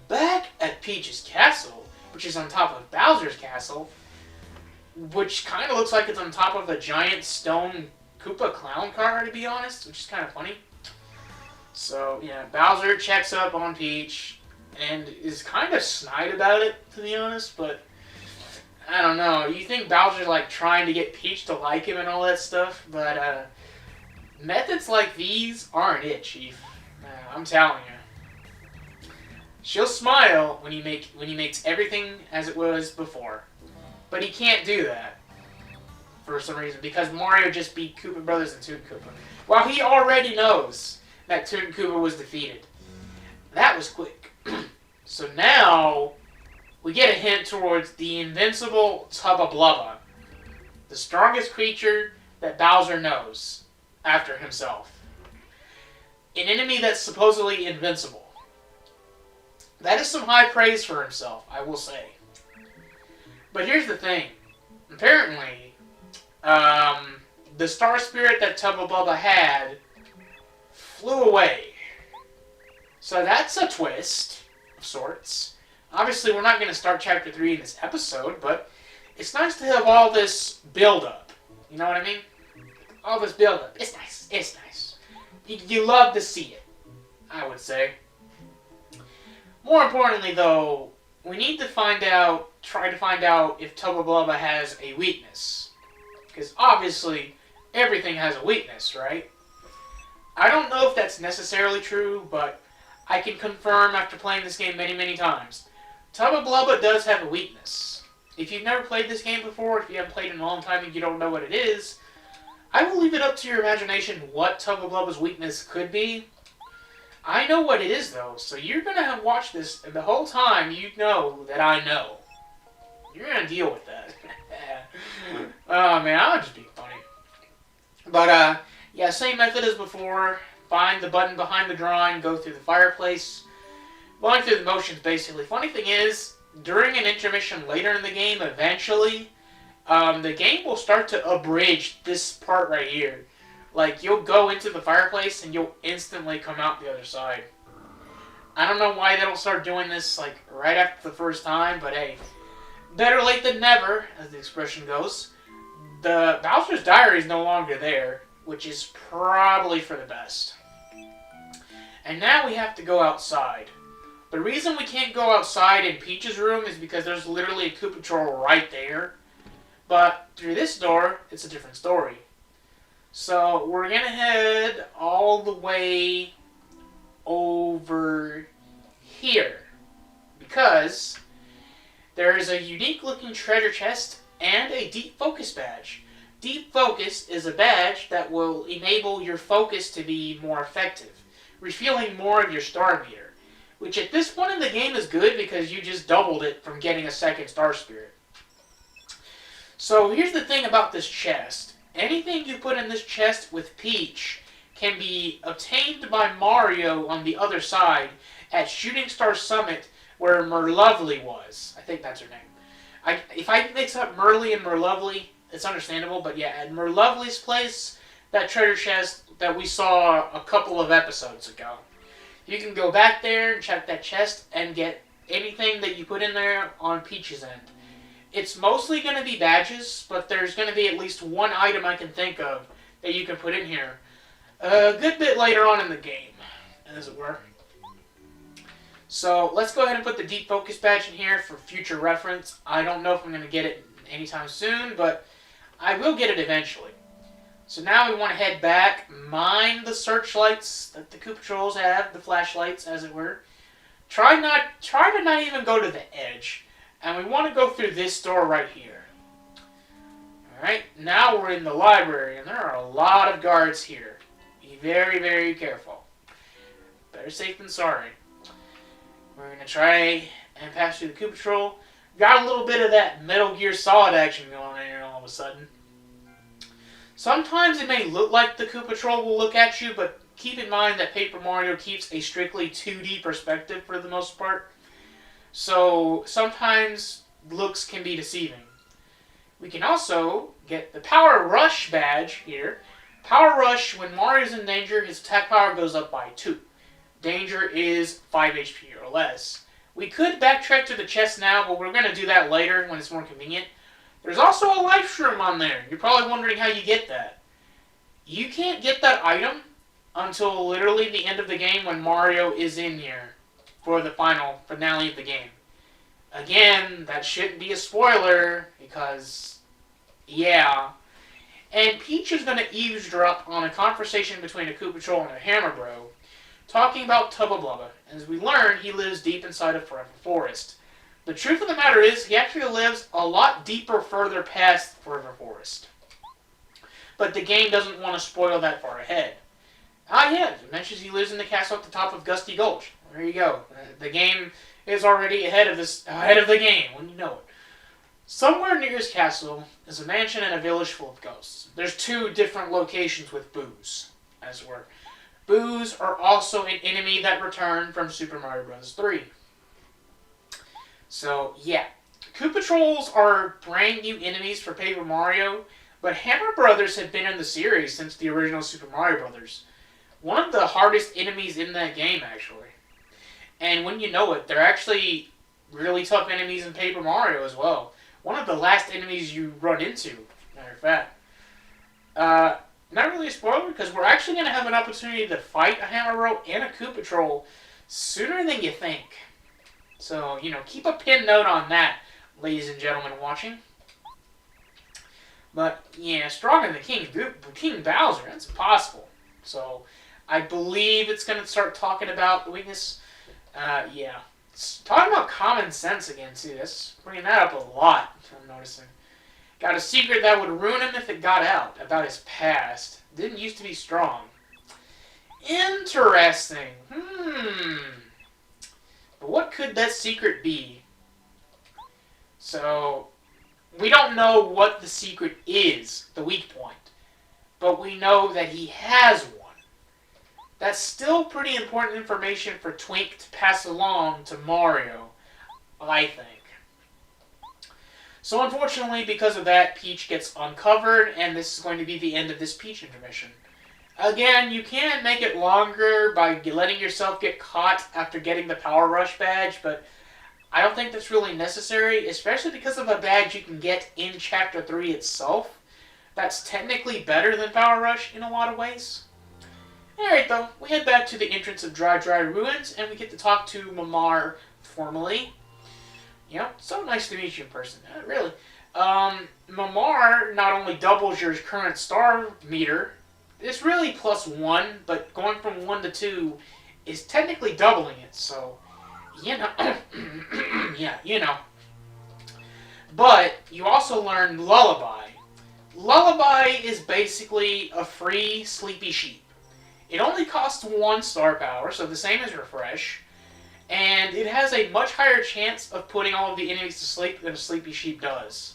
back at Peach's castle, which is on top of Bowser's castle, which kind of looks like it's on top of a giant stone Koopa clown car, to be honest, which is kind of funny. So, yeah, Bowser checks up on Peach and is kind of snide about it, to be honest, but I don't know. You think Bowser's like trying to get Peach to like him and all that stuff, but methods like these aren't it, Chief. I'm telling you. She'll smile when he makes everything as it was before. But he can't do that for some reason because Mario just beat Koopa Brothers and Toon Koopa. While he already knows that Toon Koopa was defeated. That was quick. So now we get a hint towards the invincible Tubba Blubba, the strongest creature that Bowser knows after himself. An enemy that's supposedly invincible. That is some high praise for himself, I will say. But here's the thing. Apparently, the star spirit that Tubba Blubba had flew away. So that's a twist of sorts. Obviously, we're not going to start Chapter 3 in this episode, but it's nice to have all this build-up. You know what I mean? All this build-up. It's nice. It's nice. You love to see it, I would say. More importantly, though, we need to try to find out if Tubba Blubba has a weakness. Because obviously, everything has a weakness, right? I don't know if that's necessarily true, but I can confirm after playing this game many, many times. Tubba Blubba does have a weakness. If you've never played this game before, if you haven't played in a long time and you don't know what it is, I will leave it up to your imagination what Tubba Blubba's weakness could be. I know what it is, though, so you're going to watch this, and the whole time you know that I know. You're going to deal with that. Oh, man, I'm just being funny. But, yeah, same method as before. Find the button behind the drawing, go through the fireplace. Going through the motions, basically. Funny thing is, during an intermission later in the game, eventually, the game will start to abridge this part right here. Like, you'll go into the fireplace and you'll instantly come out the other side. I don't know why they'll start doing this, like, right after the first time, but hey, better late than never, as the expression goes. The Bowser's Diary is no longer there, which is probably for the best. And now we have to go outside. The reason we can't go outside in Peach's room is because there's literally a Koopa Troll right there. But through this door, it's a different story. So we're going to head all the way over here. Because there is a unique looking treasure chest and a deep focus badge. Deep focus is a badge that will enable your focus to be more effective, refueling more of your star meter. Which at this point in the game is good because you just doubled it from getting a second star spirit. So here's the thing about this chest. Anything you put in this chest with Peach can be obtained by Mario on the other side at Shooting Star Summit where Merlovely was. I think that's her name. If I mix up Merly and Merlovely, it's understandable, but yeah, at Merlovely's place, that treasure chest that we saw a couple of episodes ago. You can go back there and check that chest and get anything that you put in there on Peach's end. It's mostly going to be badges, but there's going to be at least one item I can think of that you can put in here. A good bit later on in the game, as it were. So let's go ahead and put the deep focus badge in here for future reference. I don't know if I'm going to get it anytime soon, but I will get it eventually. So now we want to head back, mine the searchlights that the Koopa Trolls have, the flashlights, as it were. Try to not even go to the edge. And we want to go through this door right here. Alright, now we're in the library, and there are a lot of guards here. Be very, very careful. Better safe than sorry. We're going to try and pass through the Koopa Troll. Got a little bit of that Metal Gear Solid action going on here all of a sudden. Sometimes it may look like the Koopa Troll will look at you, but keep in mind that Paper Mario keeps a strictly 2D perspective for the most part. So sometimes looks can be deceiving. We can also get the Power Rush badge here. Power Rush, when Mario's in danger, his attack power goes up by 2. Danger is 5 HP or or less. We could backtrack to the chest now, but we're going to do that later when it's more convenient. There's also a life shroom on there. You're probably wondering how you get that. You can't get that item until literally the end of the game when Mario is in here for the final finale of the game. Again, that shouldn't be a spoiler because, yeah. And Peach is going to eavesdrop on a conversation between a Koopa Troll and a Hammer Bro, talking about Tubba Blubba. As we learn, he lives deep inside of Forever Forest. The truth of the matter is, he actually lives a lot deeper further past Forever Forest. But the game doesn't want to spoil that far ahead. Ah, yeah, it mentions he lives in the castle at the top of Gusty Gulch. There you go. The game is already ahead of the game, when you know it. Somewhere near his castle is a mansion and a village full of ghosts. There's 2 different locations with boos, as it were. Boos are also an enemy that returned from Super Mario Bros. 3. So, yeah. Koopa Trolls are brand new enemies for Paper Mario, but Hammer Brothers have been in the series since the original Super Mario Bros. One of the hardest enemies in that game, actually. And when you know it, they're actually really tough enemies in Paper Mario as well. One of the last enemies you run into, matter of fact. Not really a spoiler, because we're actually going to have an opportunity to fight a Hammer Bro and a Koopa Troll sooner than you think. So, keep a pin note on that, ladies and gentlemen watching. But, yeah, stronger than King Bowser, that's impossible. So, I believe it's going to start talking about the weakness. Yeah. It's talking about common sense again, too. That's bringing that up a lot, I'm noticing. Got a secret that would ruin him if it got out, about his past. Didn't used to be strong. Interesting. But what could that secret be? So, we don't know what the secret is, the weak point. But we know that he has one. That's still pretty important information for Twink to pass along to Mario, I think. So unfortunately, because of that, Peach gets uncovered, and this is going to be the end of this Peach intermission. Again, you can make it longer by letting yourself get caught after getting the Power Rush badge, but I don't think that's really necessary, especially because of a badge you can get in Chapter 3 itself. That's technically better than Power Rush in a lot of ways. Alright though, we head back to the entrance of Dry Ruins, and we get to talk to Mamar formally. So nice to meet you in person. Really. Mamar not only doubles your current star meter, it's really +1, but going from 1 to 2 is technically doubling it, so, yeah, But, you also learn Lullaby. Lullaby is basically a free Sleepy Sheep. It only costs 1 star power, so the same as Refresh, and it has a much higher chance of putting all of the enemies to sleep than a Sleepy Sheep does.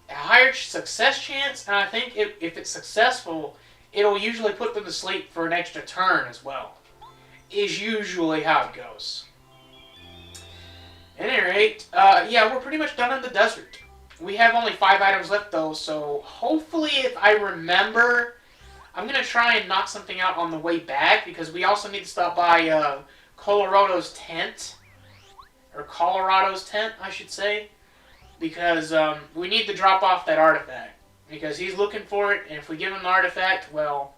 A higher success chance, and I think if it's successful, it'll usually put them to sleep for an extra turn as well. Is usually how it goes. At any rate, yeah, we're pretty much done in the desert. We have only 5 items left though, so hopefully if I remember, I'm going to try and knock something out on the way back, because we also need to stop by Colorado's tent, I should say, because we need to drop off that artifact, because he's looking for it, and if we give him the artifact, well,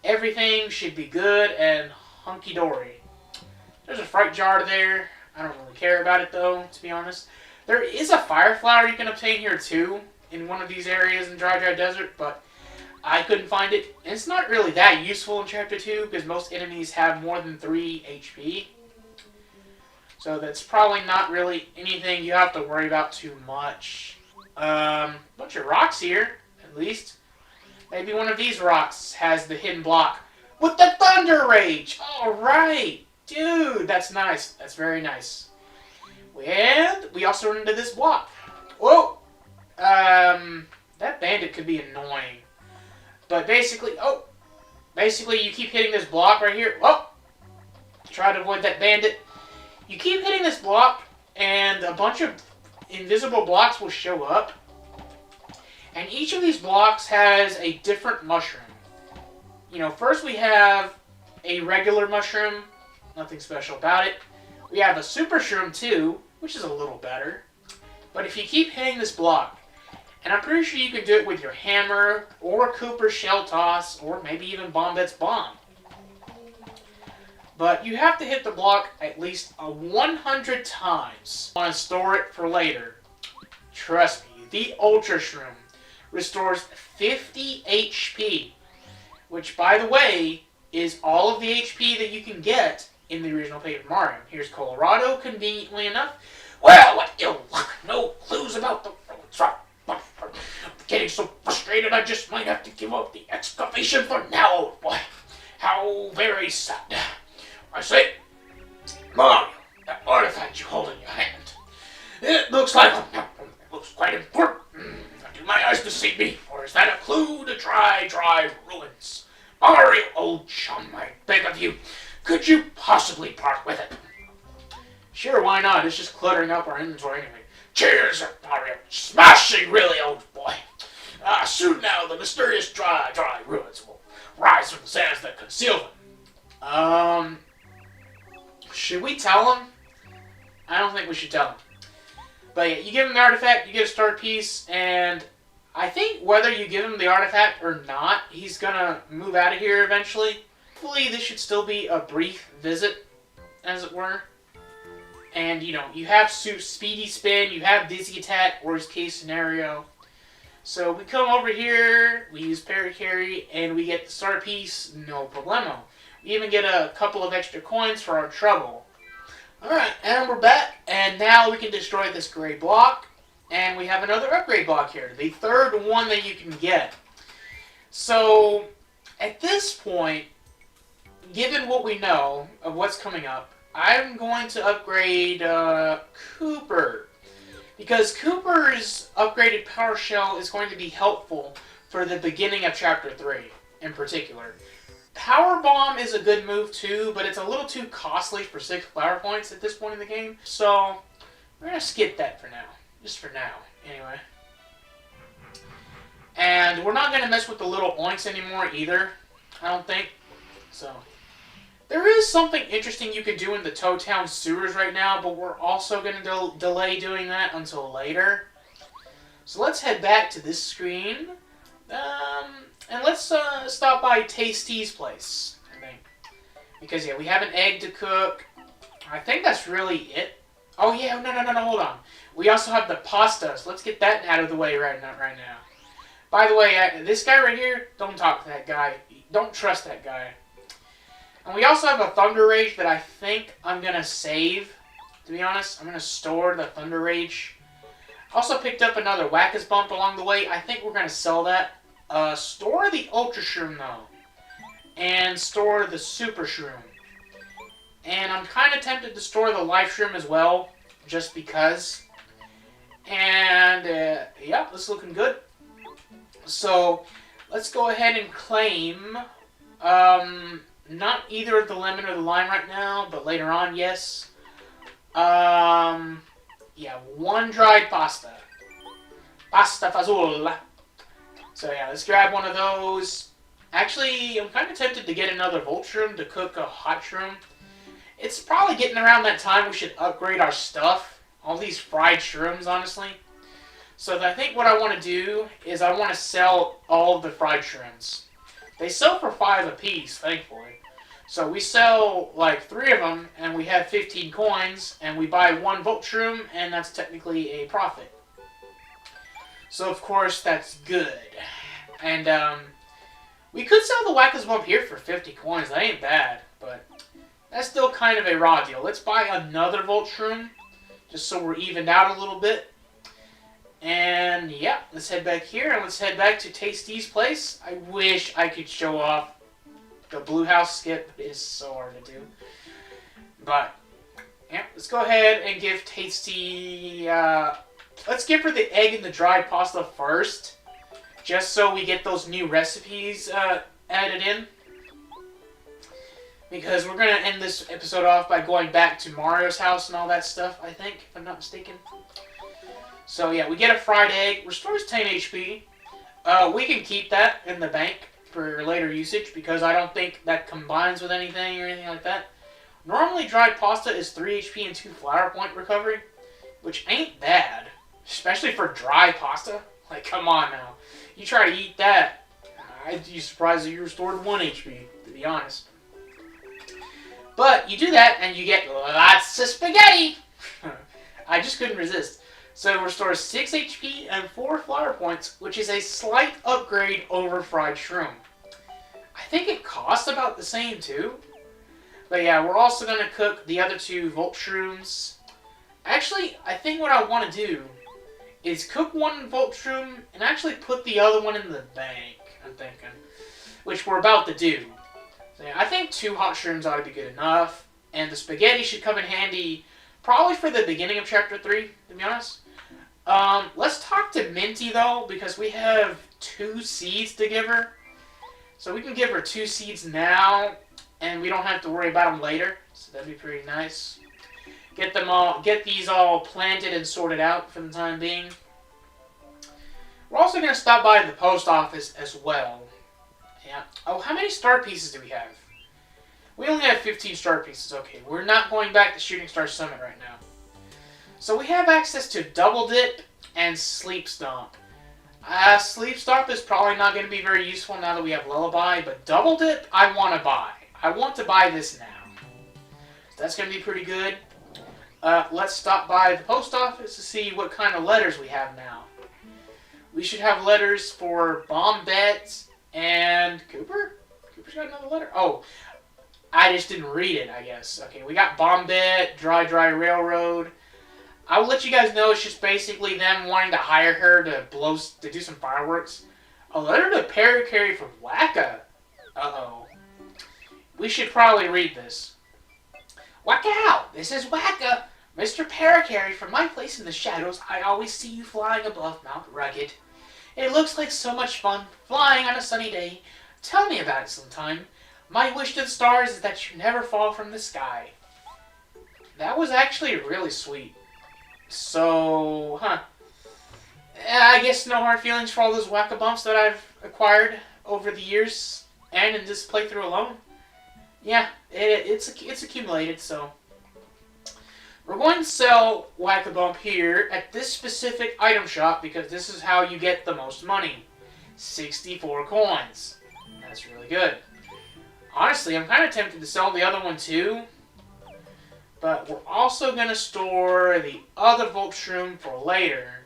everything should be good and hunky-dory. There's a fright jar there. I don't really care about it though, to be honest. There is a fire flower you can obtain here too, in one of these areas in Dry Desert, but I couldn't find it. And it's not really that useful in Chapter 2, because most enemies have more than 3 HP. So that's probably not really anything you have to worry about too much. Bunch of rocks here, at least. Maybe one of these rocks has the hidden block with the Thunder Rage! Alright! Dude, that's nice. That's very nice. And we also run into this block. Whoa! That bandit could be annoying. But basically, you keep hitting this block right here. Whoa! Try to avoid that bandit. You keep hitting this block, and a bunch of invisible blocks will show up. And each of these blocks has a different mushroom. First we have a regular mushroom. Nothing special about it. We have a Super Shroom too, which is a little better. But if you keep hitting this block, and I'm pretty sure you can do it with your hammer, or Cooper's Shell Toss, or maybe even Bombette's Bomb. But you have to hit the block at least 100 times. I want to store it for later. Trust me, the Ultra Shroom restores 50 HP, which, by the way, is all of the HP that you can get in the original Paper Mario. Here's Colorado, conveniently enough. Well, what ill luck! No clues about the roads. I'm getting so frustrated I just might have to give up the excavation for now, old boy. How very sad. I say, Mario, that artifact you hold in your hand. It looks quite important. Do my eyes deceive me, or is that a clue to dry ruins? Mario, old chum, I beg of you, could you possibly part with it? Sure, why not? It's just cluttering up our inventory anyway. Cheers, Mario. Smashing, really, old boy. Soon now, the mysterious dry ruins will rise from the sands that conceal them. Should we tell him? I don't think we should tell him. But yeah, you give him the artifact, you get a star piece, and I think whether you give him the artifact or not, he's gonna move out of here eventually. Hopefully this should still be a brief visit, as it were. And, you know, you have Speedy Spin, you have Dizzy Attack, worst case scenario. So we come over here, we use Paracarry, and we get the star piece, no problemo. We even get a couple of extra coins for our trouble. Alright, and we're back, and now we can destroy this gray block. And we have another upgrade block here, the third one that you can get. So, at this point, given what we know of what's coming up, I'm going to upgrade Cooper. Because Cooper's upgraded Power Shell is going to be helpful for the beginning of Chapter 3, in particular. Power Bomb is a good move too, but it's a little too costly for 6 flower points at this point in the game. So, we're going to skip that for now. Just for now, anyway. And we're not going to mess with the little oinks anymore either, I don't think. So, there is something interesting you can do in the Toad Town sewers right now, but we're also going to delay doing that until later. So let's head back to this screen. And let's stop by Tasty's place, I think. Because, yeah, we have an egg to cook. I think that's really it. Oh, yeah, no, hold on. We also have the pasta, so let's get that out of the way right now. By the way, this guy right here, don't talk to that guy. Don't trust that guy. And we also have a Thunder Rage that I think I'm going to save, to be honest. I'm going to store the Thunder Rage. Also picked up another Whack-Us Bump along the way. I think we're going to sell that. Store the Ultra Shroom, though. And store the Super Shroom. And I'm kind of tempted to store the Life Shroom as well, just because. And, yeah, this is looking good. So, let's go ahead and claim, not either the lemon or the lime right now, but later on, yes. Yeah, 1 dried pasta. Pasta fazola. So yeah, let's grab one of those. Actually, I'm kind of tempted to get another Volt Shroom to cook a Hot Shroom. It's probably getting around that time we should upgrade our stuff. All these fried shrooms, honestly. So I think what I want to do is I want to sell all of the fried shrooms. They sell for 5 apiece, thankfully. So we sell like 3 of them, and we have 15 coins, and we buy 1 Volt Shroom, and that's technically a profit. So of course that's good. And we could sell the Whack-Us Bump here for 50 coins. That ain't bad, but that's still kind of a raw deal. Let's buy another Volt Shroom, just so we're evened out a little bit. And yeah, let's head back here, and let's head back to Tasty's place. I wish I could show off the Blue House skip, but it is so hard to do. But yeah, let's go ahead and give Tasty, let's give her the egg and the dried pasta first, just so we get those new recipes added in. Because we're going to end this episode off by going back to Mario's house and all that stuff, I think, if I'm not mistaken. So yeah, we get a fried egg, restores 10 HP. We can keep that in the bank for later usage, because I don't think that combines with anything or anything like that. Normally, dried pasta is 3 HP and 2 flower point recovery, which ain't bad, especially for dry pasta. Like, come on now. You try to eat that, I'd be surprised if you restored 1 HP, to be honest. But you do that, and you get lots of spaghetti. I just couldn't resist. So it restores 6 HP and 4 flower points, which is a slight upgrade over fried shroom. I think it costs about the same too. But yeah, we're also going to cook the other 2 Volt Shrooms. Actually, I think what I want to do is cook 1 Volt Shroom and actually put the other one in the bank, I'm thinking. Which we're about to do. So yeah, I think 2 Hot Shrooms ought to be good enough. And the spaghetti should come in handy probably for the beginning of Chapter 3, to be honest. Let's talk to Minty, though, because we have 2 seeds to give her. So we can give her 2 seeds now, and we don't have to worry about them later. So that'd be pretty nice. Get these all planted and sorted out for the time being. We're also going to stop by the post office as well. Yeah. Oh, how many star pieces do we have? We only have 15 star pieces. Okay, we're not going back to Shooting Star Summit right now. So we have access to Double Dip and Sleep Stomp. Sleep Stomp is probably not going to be very useful now that we have Lullaby, but Double Dip I want to buy. I want to buy this now. So that's going to be pretty good. Let's stop by the post office to see what kind of letters we have now. We should have letters for Bombette and Cooper? Cooper's got another letter? Oh, I just didn't read it, I guess. Okay, we got Bombette, Dry Railroad. I will let you guys know it's just basically them wanting to hire her to do some fireworks. A letter to Parakarry from Wacka. Uh-oh. We should probably read this. Wacka out! This is Wacka! Mr. Parakarry, from my place in the shadows, I always see you flying above Mount Rugged. It looks like so much fun, flying on a sunny day. Tell me about it sometime. My wish to the stars is that you never fall from the sky. That was actually really sweet. So, I guess no hard feelings for all those Wacka bumps that I've acquired over the years and in this playthrough alone. Yeah, it's accumulated, so. We're going to sell Whack-A-Bump here at this specific item shop because this is how you get the most money. 64 coins. That's really good. Honestly, I'm kind of tempted to sell the other one too. But we're also going to store the other Volt Shroom for later.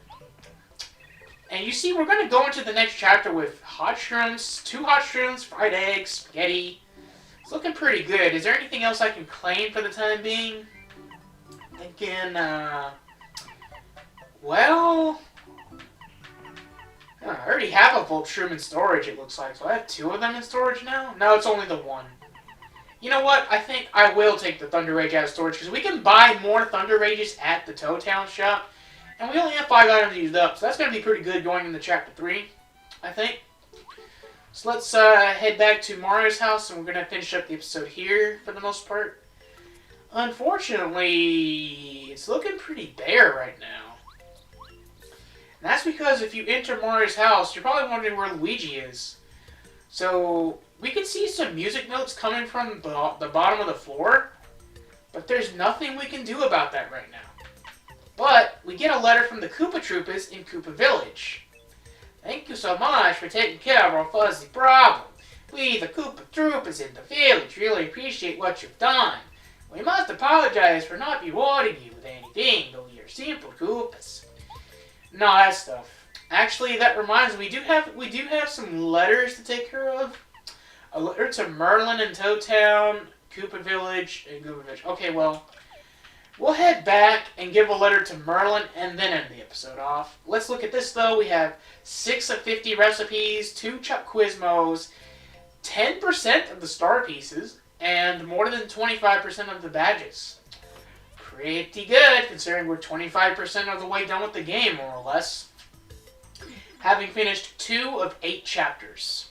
And you see, we're going to go into the next chapter with hot shrooms, 2 hot shrooms, fried eggs, spaghetti. It's looking pretty good. Is there anything else I can claim for the time being? Thinking, well, I already have a Volt Shroom in storage, it looks like. So I have 2 of them in storage now? No, it's only the 1. You know what? I think I will take the Thunder Rage out of storage, because we can buy more Thunder Rages at the Toad Town shop, and we only have 5 items used up, so that's going to be pretty good going into Chapter 3, I think. So let's head back to Mario's house, and we're going to finish up the episode here, for the most part. Unfortunately, it's looking pretty bare right now. And that's because if you enter Mario's house, you're probably wondering where Luigi is. So, we can see some music notes coming from the bottom of the floor, but there's nothing we can do about that right now. But, we get a letter from the Koopa Troopas in Koopa Village. Thank you so much for taking care of our fuzzy problem. We, the Koopa Troopas in the village, really appreciate what you've done. We must apologize for not rewarding you with anything, though we are simple Koopas. No, that stuff. Actually, that reminds me, we do have some letters to take care of. A letter to Merlin and Toad Town, Koopa Village, and Koopa Village. Okay, well, we'll head back and give a letter to Merlin and then end the episode off. Let's look at this, though. We have 6 of 50 recipes, 2 Chuck Quizmos, 10% of the star pieces, and more than 25% of the badges. Pretty good, considering we're 25% of the way done with the game, more or less. Having finished 2 of 8 chapters.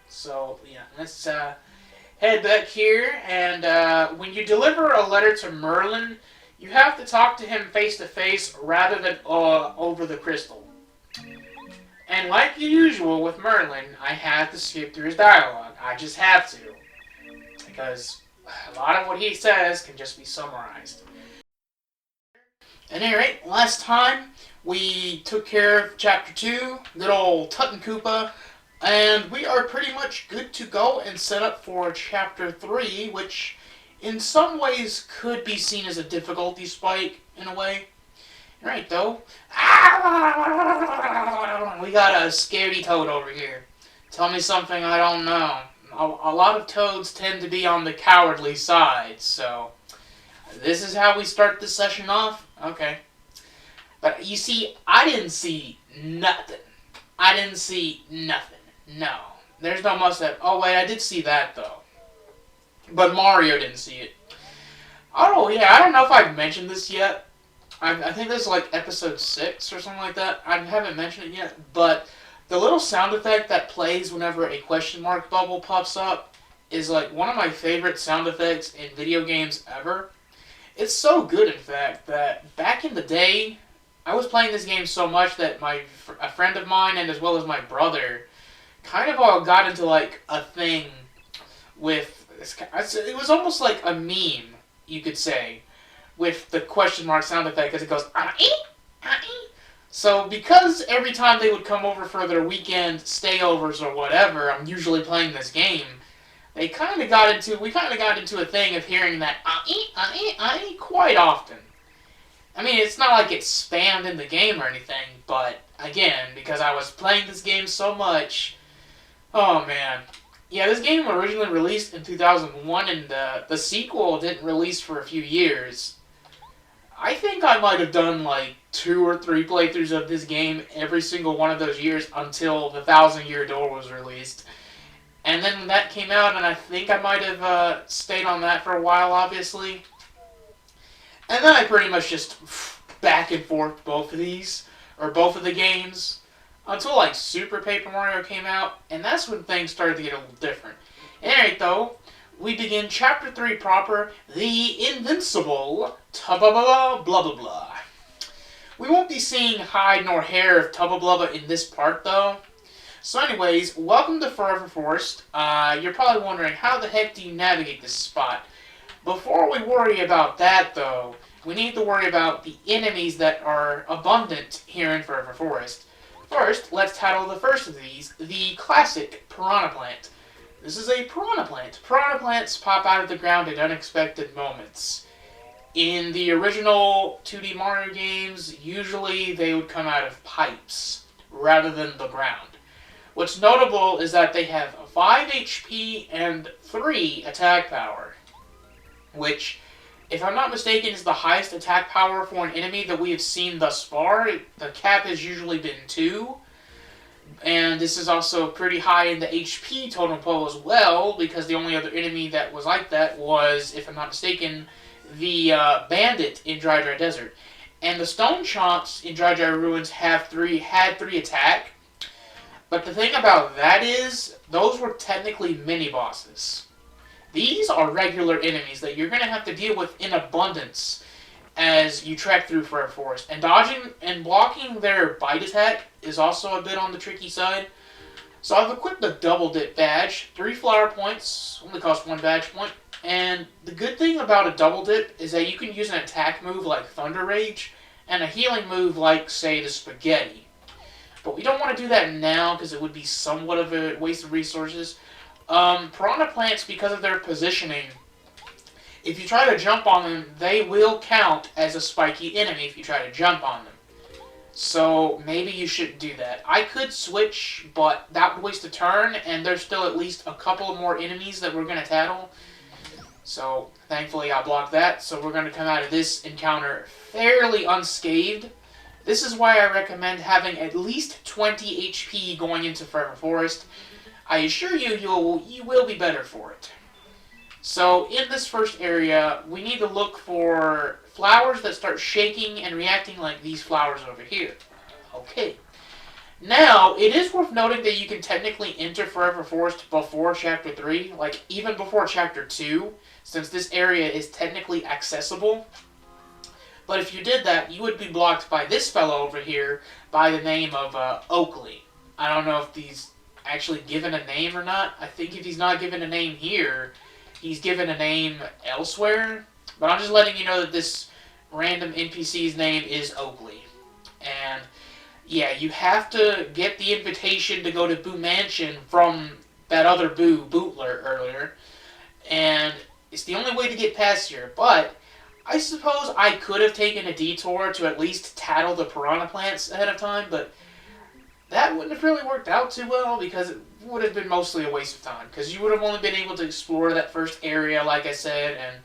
So, yeah, let's head back here, and when you deliver a letter to Merlin, you have to talk to him face-to-face rather than over the crystal. And like usual with Merlin, I have to skip through his dialogue. I just have to. Because a lot of what he says can just be summarized. At any rate, last time we took care of Chapter 2, good old Tut and Koopa, and we are pretty much good to go and set up for Chapter 3, which in some ways could be seen as a difficulty spike, in a way. Right, though. We got a scaredy toad over here. Tell me something I don't know. A lot of toads tend to be on the cowardly side, so this is how we start this session off? Okay. But you see, I didn't see nothing. I didn't see nothing. No. There's no mustache. Oh, wait, I did see that, though. But Mario didn't see it. Oh, yeah, I don't know if I've mentioned this yet. I think this is like episode 6 or something like that. I haven't mentioned it yet, but the little sound effect that plays whenever a question mark bubble pops up is like one of my favorite sound effects in video games ever. It's so good, in fact, that back in the day, I was playing this game so much that a friend of mine and as well as my brother kind of all got into like a thing with, it was almost like a meme, you could say, with the question mark sound effect, because it goes, ah-ee, ah-ee. So because every time they would come over for their weekend stayovers or whatever, I'm usually playing this game, we kind of got into a thing of hearing that ah-ee, ah-ee, ah-ee quite often. I mean, it's not like it's spammed in the game or anything, but again, because I was playing this game so much, oh man. Yeah, this game originally released in 2001, and the sequel didn't release for a few years. I think I might have done like 2 or 3 playthroughs of this game every single one of those years until the 1,000-Year Door was released. And then when that came out, and I think I might have stayed on that for a while, obviously. And then I pretty much just back and forth both of these, or both of the games, until like Super Paper Mario came out, and that's when things started to get a little different. Anyway, though, we begin Chapter 3 proper, the Invincible, Tubba, Blubba. We won't be seeing hide nor hair of Tubba Blubba in this part, though. So anyways, welcome to Forever Forest. You're probably wondering, how the heck do you navigate this spot? Before we worry about that, though, we need to worry about the enemies that are abundant here in Forever Forest. First, let's tackle the first of these, the classic Piranha Plant. This is a piranha plant. Piranha plants pop out of the ground at unexpected moments. In the original 2D Mario games, usually they would come out of pipes rather than the ground. What's notable is that they have 5 HP and 3 attack power, which, if I'm not mistaken, is the highest attack power for an enemy that we have seen thus far. The cap has usually been 2. And this is also pretty high in the HP totem pole as well, because the only other enemy that was like that was, if I'm not mistaken, the bandit in Dry Dry Desert. And the stone chomps in Dry Dry Ruins had 3 attack. But the thing about that is, those were technically mini-bosses. These are regular enemies that you're going to have to deal with in abundance as you trek through Forever Forest. And dodging and blocking their bite attack is also a bit on the tricky side. So I've equipped the Double Dip badge. 3 flower points, only cost 1 badge point. And the good thing about a Double Dip is that you can use an attack move like Thunder Rage and a healing move like, say, the Spaghetti. But we don't want to do that now because it would be somewhat of a waste of resources. Piranha plants, because of their positioning, if you try to jump on them, they will count as a spiky enemy if you try to jump on them. So maybe you shouldn't do that. I could switch, but that would waste a turn, and there's still at least a couple more enemies that we're going to tackle. So thankfully I blocked that, so we're going to come out of this encounter fairly unscathed. This is why I recommend having at least 20 HP going into Forever Forest. I assure you, you will be better for it. So, in this first area, we need to look for flowers that start shaking and reacting like these flowers over here. Okay. Now, it is worth noting that you can technically enter Forever Forest before Chapter 3, like even before Chapter 2, since this area is technically accessible. But if you did that, you would be blocked by this fellow over here by the name of Oakley. I don't know if he's actually given a name or not. I think if he's not given a name here, He's given a name elsewhere, but I'm just letting you know that this random NPC's name is Oakley. And yeah, you have to get the invitation to go to Boo Mansion from that other Boo Bootler earlier, and it's the only way to get past here. But I suppose I could have taken a detour to at least tattle the piranha plants ahead of time, but that wouldn't have really worked out too well because it would have been mostly a waste of time. Because you would have only been able to explore that first area, like I said, and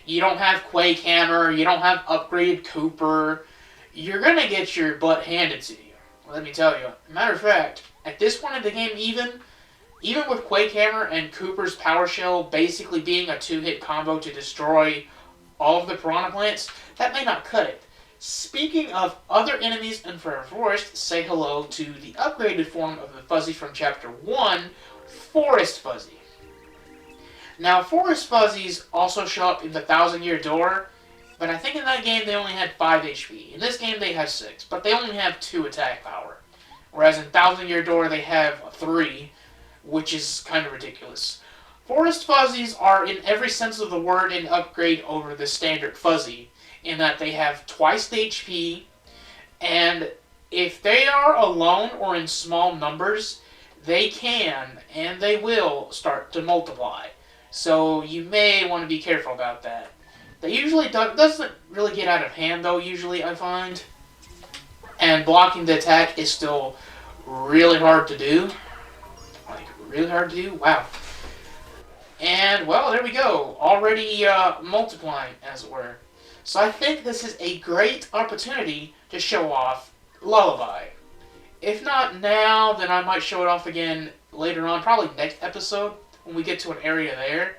you don't have Quake Hammer, you don't have upgraded Cooper. You're gonna get your butt handed to you. Let me tell you. Matter of fact, at this point in the game, even with Quake Hammer and Cooper's Power Shell basically being a two-hit combo to destroy all of the piranha plants, that may not cut it. Speaking of other enemies in Forever Forest, say hello to the upgraded form of the Fuzzy from Chapter 1, Forest Fuzzy. Now, Forest Fuzzies also show up in the Thousand Year Door, but I think in that game they only had 5 HP. In this game they have 6, but they only have 2 attack power. Whereas in Thousand Year Door they have 3, which is kind of ridiculous. Forest Fuzzies are in every sense of the word an upgrade over the standard Fuzzy, in that they have twice the HP, and if they are alone or in small numbers, they can, and they will, start to multiply. So you may want to be careful about that. They usually doesn't really get out of hand, though, usually, I find. And blocking the attack is still really hard to do. Like, really hard to do? Wow. And, well, there we go. Already multiplying, as it were. So I think this is a great opportunity to show off Lullaby. If not now, then I might show it off again later on, probably next episode, when we get to an area there.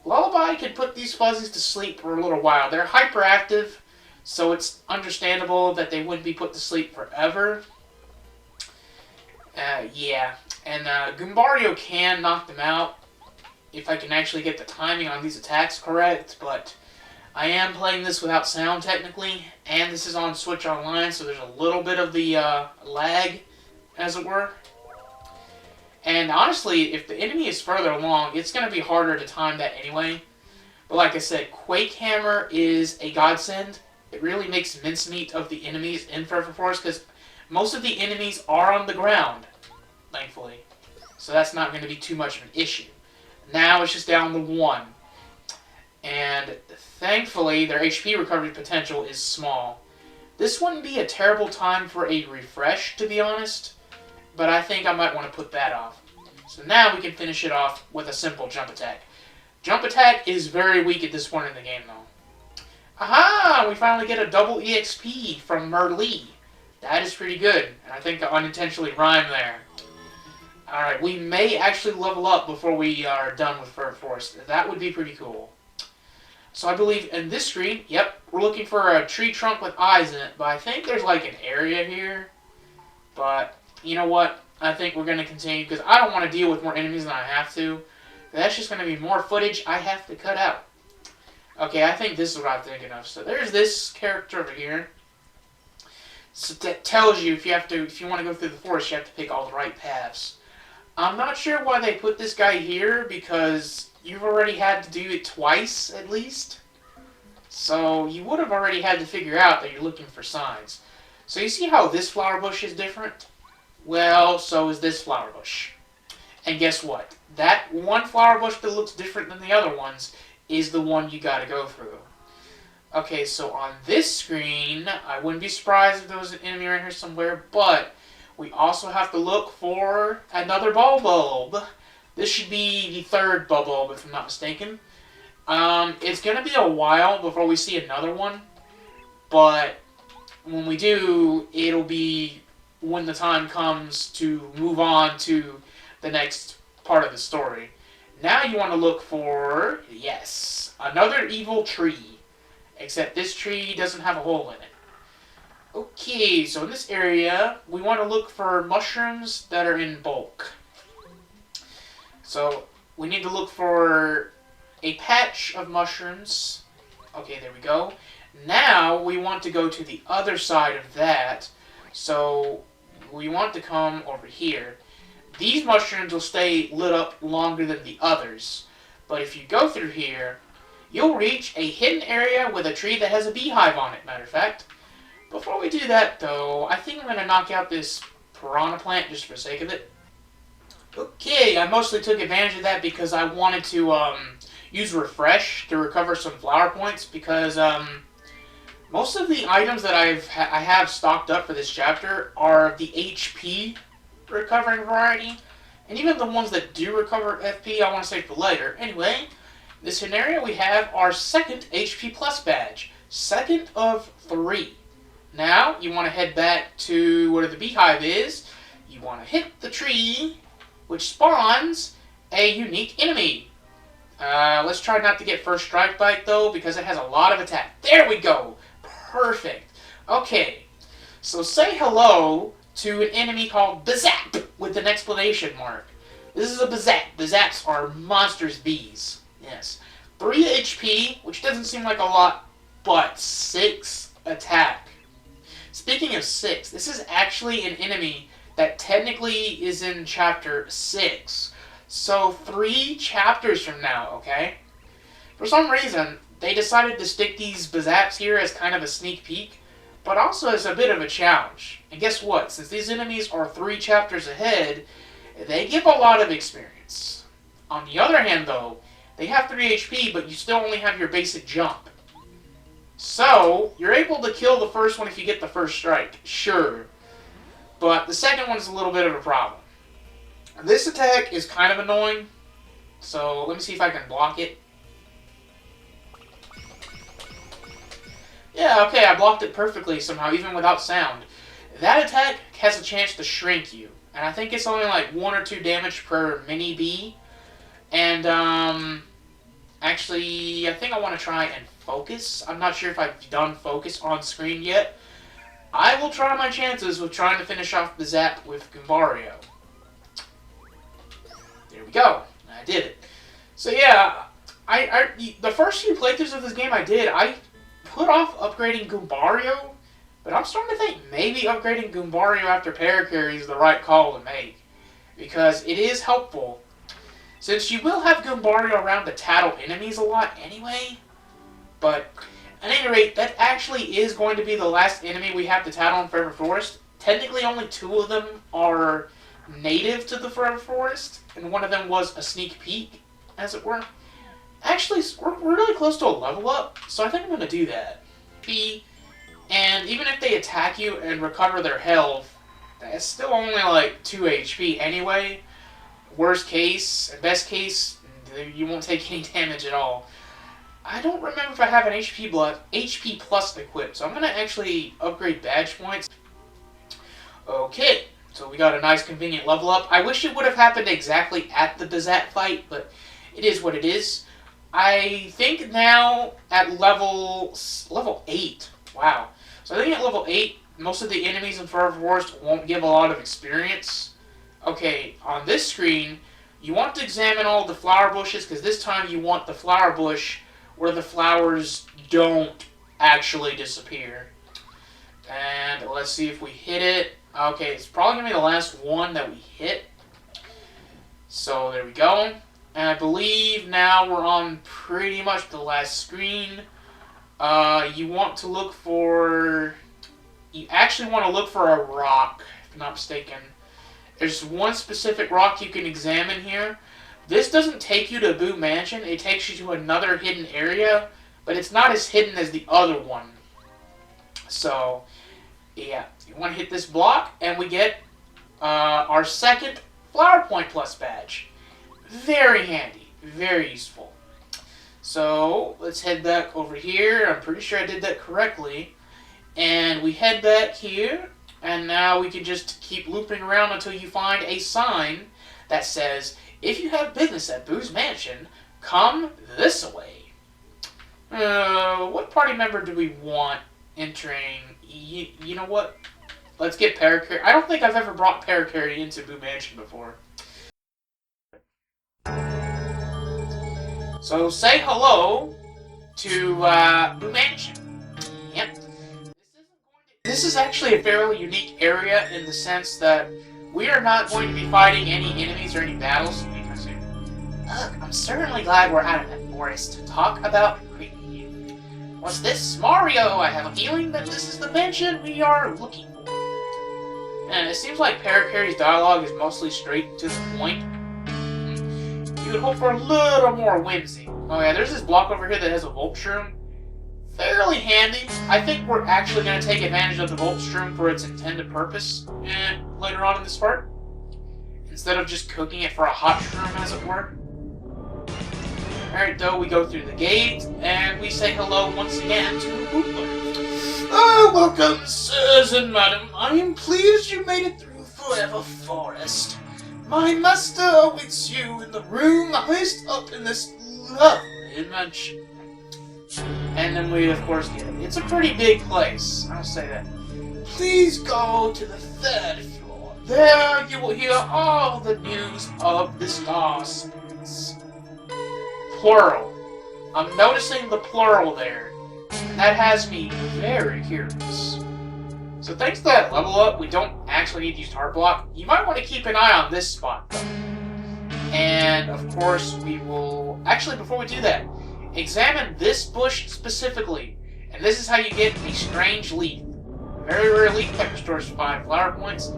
Lullaby can put these fuzzies to sleep for a little while. They're hyperactive, so it's understandable that they wouldn't be put to sleep forever. Yeah. And Goombario can knock them out, if I can actually get the timing on these attacks correct, but I am playing this without sound technically, and this is on Switch Online, so there's a little bit of the lag, as it were. And honestly, if the enemy is further along, it's going to be harder to time that anyway. But like I said, Quake Hammer is a godsend. It really makes mincemeat of the enemies in Forever Forest, because most of the enemies are on the ground, thankfully. So that's not going to be too much of an issue. Now it's just down to 1. And thankfully, their HP recovery potential is small. This wouldn't be a terrible time for a refresh, to be honest, but I think I might want to put that off. So now we can finish it off with a simple jump attack. Jump attack is very weak at this point in the game, though. Aha! We finally get a double EXP from Merlee. That is pretty good, and I think I unintentionally rhymed there. Alright, we may actually level up before we are done with Forever Forest. That would be pretty cool. So I believe in this screen, yep, we're looking for a tree trunk with eyes in it, but I think there's like an area here. But, you know what? I think we're going to continue, because I don't want to deal with more enemies than I have to. That's just going to be more footage I have to cut out. Okay, I think this is what I'm thinking of. So there's this character over here. So that tells you if you want to go through the forest, you have to pick all the right paths. I'm not sure why they put this guy here, because you've already had to do it twice, at least. So you would have already had to figure out that you're looking for signs. So you see how this flower bush is different? Well, so is this flower bush. And guess what? That one flower bush that looks different than the other ones is the one you gotta go through. Okay, so on this screen, I wouldn't be surprised if there was an enemy right here somewhere, but we also have to look for another bulb. This should be the third bulb, if I'm not mistaken. It's going to be a while before we see another one, but when we do, it'll be when the time comes to move on to the next part of the story. Now you want to look for, yes, another evil tree, except this tree doesn't have a hole in it. Okay, so in this area, we want to look for mushrooms that are in bulk. So, we need to look for a patch of mushrooms. Okay, there we go. Now, we want to go to the other side of that. So, we want to come over here. These mushrooms will stay lit up longer than the others. But if you go through here, you'll reach a hidden area with a tree that has a beehive on it, matter of fact. Before we do that, though, I think I'm going to knock out this piranha plant just for the sake of it. Okay, I mostly took advantage of that because I wanted to use refresh to recover some flower points because most of the items that I have stocked up for this chapter are the HP recovering variety, and even the ones that do recover FP I want to save for later. Anyway, in this scenario we have our second HP plus badge, second of 3. Now you want to head back to where the beehive is. You want to hit the tree, which spawns a unique enemy. Let's try not to get first strike bite though, because it has a lot of attack. There we go! Perfect. Okay, so say hello to an enemy called Bazap with an exclamation mark. This is a Bazap. Bazaps are monstrous bees. Yes. 3 HP, which doesn't seem like a lot, but 6 attack. Speaking of 6, this is actually an enemy that technically is in chapter 6. So 3 chapters from now, okay? For some reason, they decided to stick these Bazaps here as kind of a sneak peek, but also as a bit of a challenge. And guess what? Since these enemies are 3 chapters ahead, they give a lot of experience. On the other hand, though, they have 3 HP, but you still only have your basic jump. So, you're able to kill the first one if you get the first strike, sure. But the second one is a little bit of a problem. This attack is kind of annoying, so let me see if I can block it. Yeah, okay, I blocked it perfectly somehow, even without sound. That attack has a chance to shrink you, and I think it's only like 1 or 2 damage per mini bee. And, actually, I think I want to try and focus. I'm not sure if I've done focus on screen yet. I will try my chances with trying to finish off the Zap with Goombario. There we go. I did it. So yeah, the first few playthroughs of this game I put off upgrading Goombario, but I'm starting to think maybe upgrading Goombario after Parakarry is the right call to make. Because it is helpful. Since you will have Goombario around to tattle enemies a lot anyway, but at any rate, that actually is going to be the last enemy we have to tattle in Forever Forest. Technically, only 2 of them are native to the Forever Forest, and one of them was a sneak peek, as it were. Actually, we're really close to a level up, so I think I'm going to do that. And even if they attack you and recover their health, that's still only like 2 HP anyway. Worst case, and best case, you won't take any damage at all. I don't remember if I have an HP plus equipped, so I'm going to actually upgrade badge points. Okay, so we got a nice convenient level up. I wish it would have happened exactly at the Bazat fight, but it is what it is. I think now at level 8, wow. So I think at level 8, most of the enemies in Forever Forest won't give a lot of experience. Okay, on this screen, you want to examine all the flower bushes, because this time you want the flower bush where the flowers don't actually disappear. And let's see if we hit it. Okay, it's probably going to be the last one that we hit. So there we go. And I believe now we're on pretty much the last screen. You want to look for... You actually want to look for a rock, if I'm not mistaken. There's one specific rock you can examine here. This doesn't take you to Boo Mansion, it takes you to another hidden area, but it's not as hidden as the other one. So, yeah, you want to hit this block, and we get our second Flower Point Plus badge. Very handy, very useful. So, let's head back over here. I'm pretty sure I did that correctly. And we head back here, and now we can just keep looping around until you find a sign that says, if you have business at Boo's Mansion, come this way. What party member do we want entering? You know what? Let's get Parakarry. I don't think I've ever brought Parakarry into Boo Mansion before. So say hello to Boo Mansion. Yep. This is actually a fairly unique area in the sense that we are not going to be fighting any enemies or any battles anytime soon. Ugh, I'm certainly glad we're out of that forest to talk about creepy. What's this? Mario! I have a feeling that this is the mansion we are looking for. And it seems like Parakarry's dialogue is mostly straight to the point. You would hope for a little more whimsy. Oh yeah, there's this block over here that has a Volt Shroom. Fairly handy. I think we're actually going to take advantage of the Volt Shroom for its intended purpose later on in this part. Instead of just cooking it for a hot shroom, as it were. Alright, though, we go through the gate, and we say hello once again to Blubba. Oh, welcome, sirs and madam. I am pleased you made it through Forever Forest. My master awaits you in the room highest up in this lovely mansion. And then we, of course, get it. It's a pretty big place, I'll say that. Please go to the 3rd floor. There you will hear all the news of the Star Spirits. Plural. I'm noticing the plural there. That has me very curious. So thanks to that level up, we don't actually need to use Heart Block. You might want to keep an eye on this spot, though. And, of course, we will... Actually, before we do that, examine this bush specifically. And this is how you get a strange leaf. Very rare leaf that restores 5 flower points.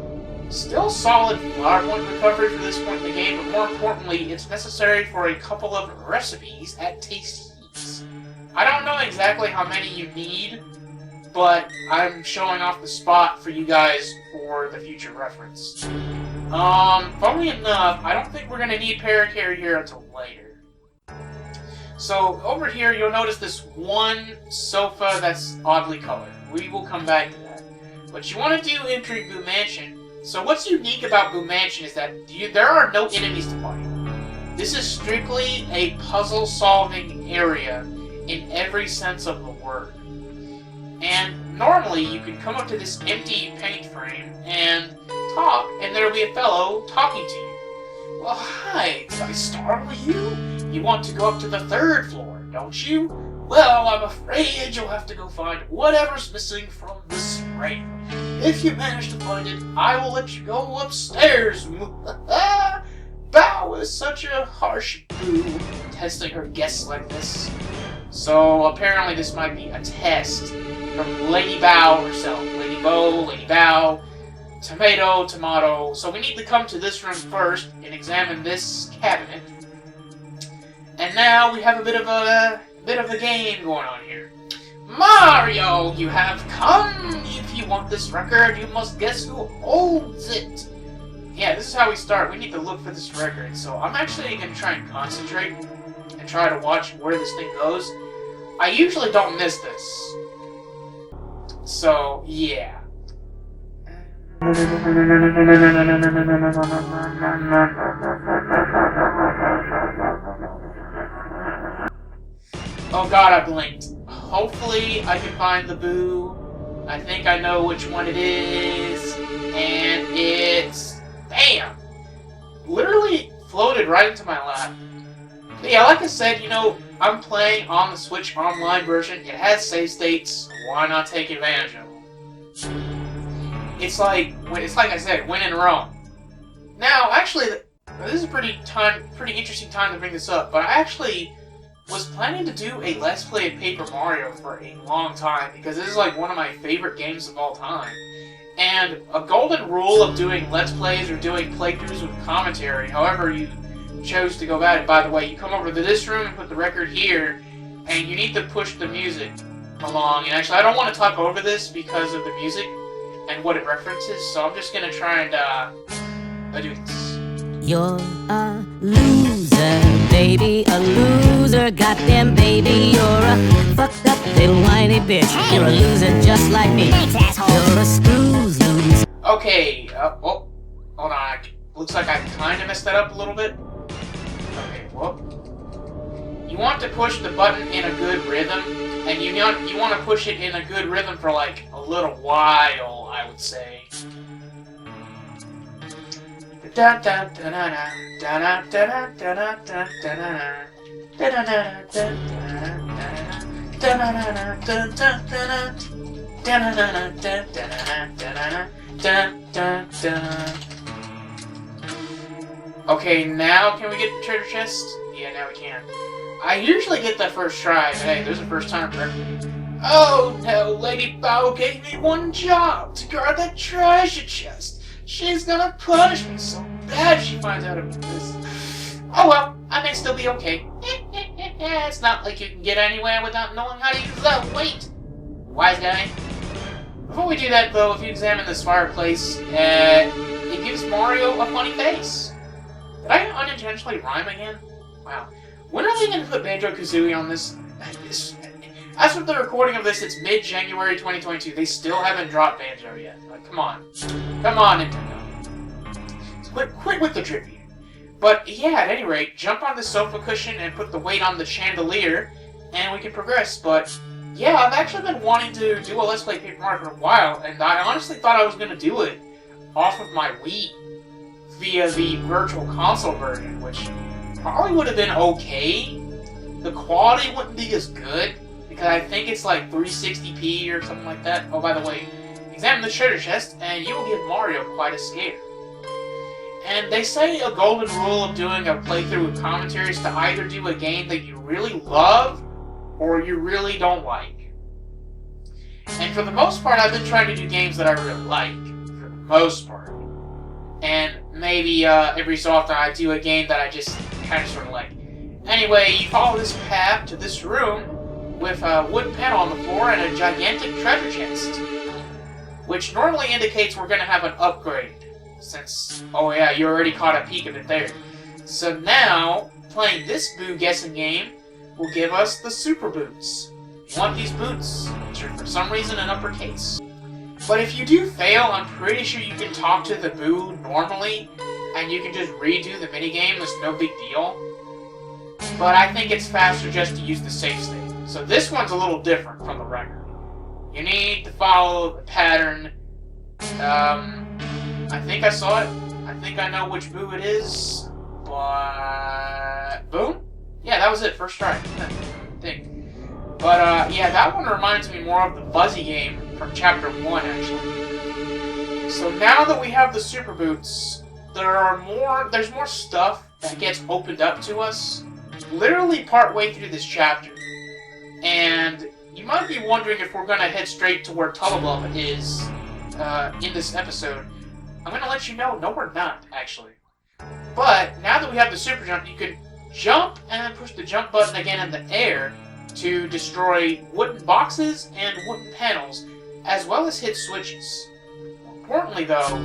Still solid flower point recovery for this point in the game, but more importantly, it's necessary for a couple of recipes at Tasties. I don't know exactly how many you need, but I'm showing off the spot for you guys for the future reference. Funnily enough, I don't think we're going to need Parakarry here until later. So, over here, you'll notice this one sofa that's oddly colored. We will come back to that. But you want to do entering Boo Mansion. So what's unique about Boo Mansion is that there are no enemies to fight. This is strictly a puzzle-solving area in every sense of the word. And normally, you can come up to this empty paint frame and talk, and there'll be a fellow talking to you. Well, hi, did I startle you? You want to go up to the 3rd floor, don't you? Well, I'm afraid you'll have to go find whatever's missing from this frame. If you manage to find it, I will let you go upstairs. Bow is such a harsh boo, testing her guests like this. So apparently this might be a test from Lady Bow herself. Lady Bow, Lady Bow, Tomato, Tomato. So we need to come to this room first and examine this cabinet. And now we have a bit of a game going on here. Mario, you have come! If you want this record, you must guess who holds it. Yeah, this is how we start. We need to look for this record. So I'm actually going to try and concentrate and try to watch where this thing goes. I usually don't miss this. So, yeah. Oh god, I blinked. Hopefully I can find the boo. I think I know which one it is. And it's... Bam! Literally floated right into my lap. But yeah, like I said, you know, I'm playing on the Switch Online version. It has save states. Why not take advantage of them? It's like I said, win in Rome. Now, actually, this is a pretty interesting time to bring this up, but I actually was planning to do a Let's Play of Paper Mario for a long time, because this is like one of my favorite games of all time. And a golden rule of doing Let's Plays or doing playthroughs with commentary, however you chose to go about it, by the way, you come over to this room and put the record here, and you need to push the music along. And actually, I don't want to talk over this because of the music and what it references, so I'm just going to try and do this. You're a loser, baby, a loser, goddamn baby. You're a fucked up little whiny bitch. Hey. You're a loser just like me. Thanks, asshole. You're a screws loser. Okay, oh, hold on. Looks like I kind of messed that up a little bit. Okay, well, you want to push the button in a good rhythm, and you want to push it in a good rhythm for like a little while, I would say. Okay, now can we get the treasure chest? Yeah, now we can. I usually get that first try, but hey, there's a first time for everything. Oh no, Lady Bow gave me one job to guard that treasure chest. She's gonna punish me so bad if she finds out about this. Oh well, I may still be okay. It's not like you can get anywhere without knowing how to use that weight. Wise guy. Before we do that though, if you examine this fireplace, it gives Mario a funny face. Did I unintentionally rhyme again? Wow. When are they going to put Banjo-Kazooie on this? As with the recording of this, it's mid-January 2022. They still haven't dropped Banjo yet. Like, come on. Come on, Nintendo. Quit with the tribute. But yeah, at any rate, jump on the sofa cushion and put the weight on the chandelier, and we can progress. But yeah, I've actually been wanting to do a Let's Play Paper Mario for a while, and I honestly thought I was going to do it off of my Wii via the Virtual Console version, which probably would have been okay. The quality wouldn't be as good, because I think it's like 360p or something like that. Oh, by the way, examine the treasure chest, and you will give Mario quite a scare. And they say a golden rule of doing a playthrough with commentary is to either do a game that you really love, or you really don't like. And for the most part, I've been trying to do games that I really like, for the most part. And maybe every so often I do a game that I just kind of sort of like. Anyway, you follow this path to this room with a wood panel on the floor and a gigantic treasure chest, which normally indicates we're going to have an upgrade, since, oh yeah, you already caught a peek of it there. So now, playing this Boo guessing game will give us the Super Boots. You want these boots, which are for some reason in uppercase. But if you do fail, I'm pretty sure you can talk to the Boo normally, and you can just redo the minigame, it's no big deal. But I think it's faster just to use the save state. So this one's a little different from the record. You need to follow the pattern. I think I saw it. I think I know which Boo it is. But... Boom? Yeah, that was it. First try. I think. But, yeah, that one reminds me more of the Fuzzy game from Chapter 1, actually. So now that we have the Super Boots, there's more stuff that gets opened up to us literally partway through this chapter. And you might be wondering if we're going to head straight to where Tubba is in this episode. I'm going to let you know, no we're not, actually. But now that we have the Super Jump, you can jump and then push the jump button again in the air to destroy wooden boxes and wooden panels, as well as hit switches. More importantly, though,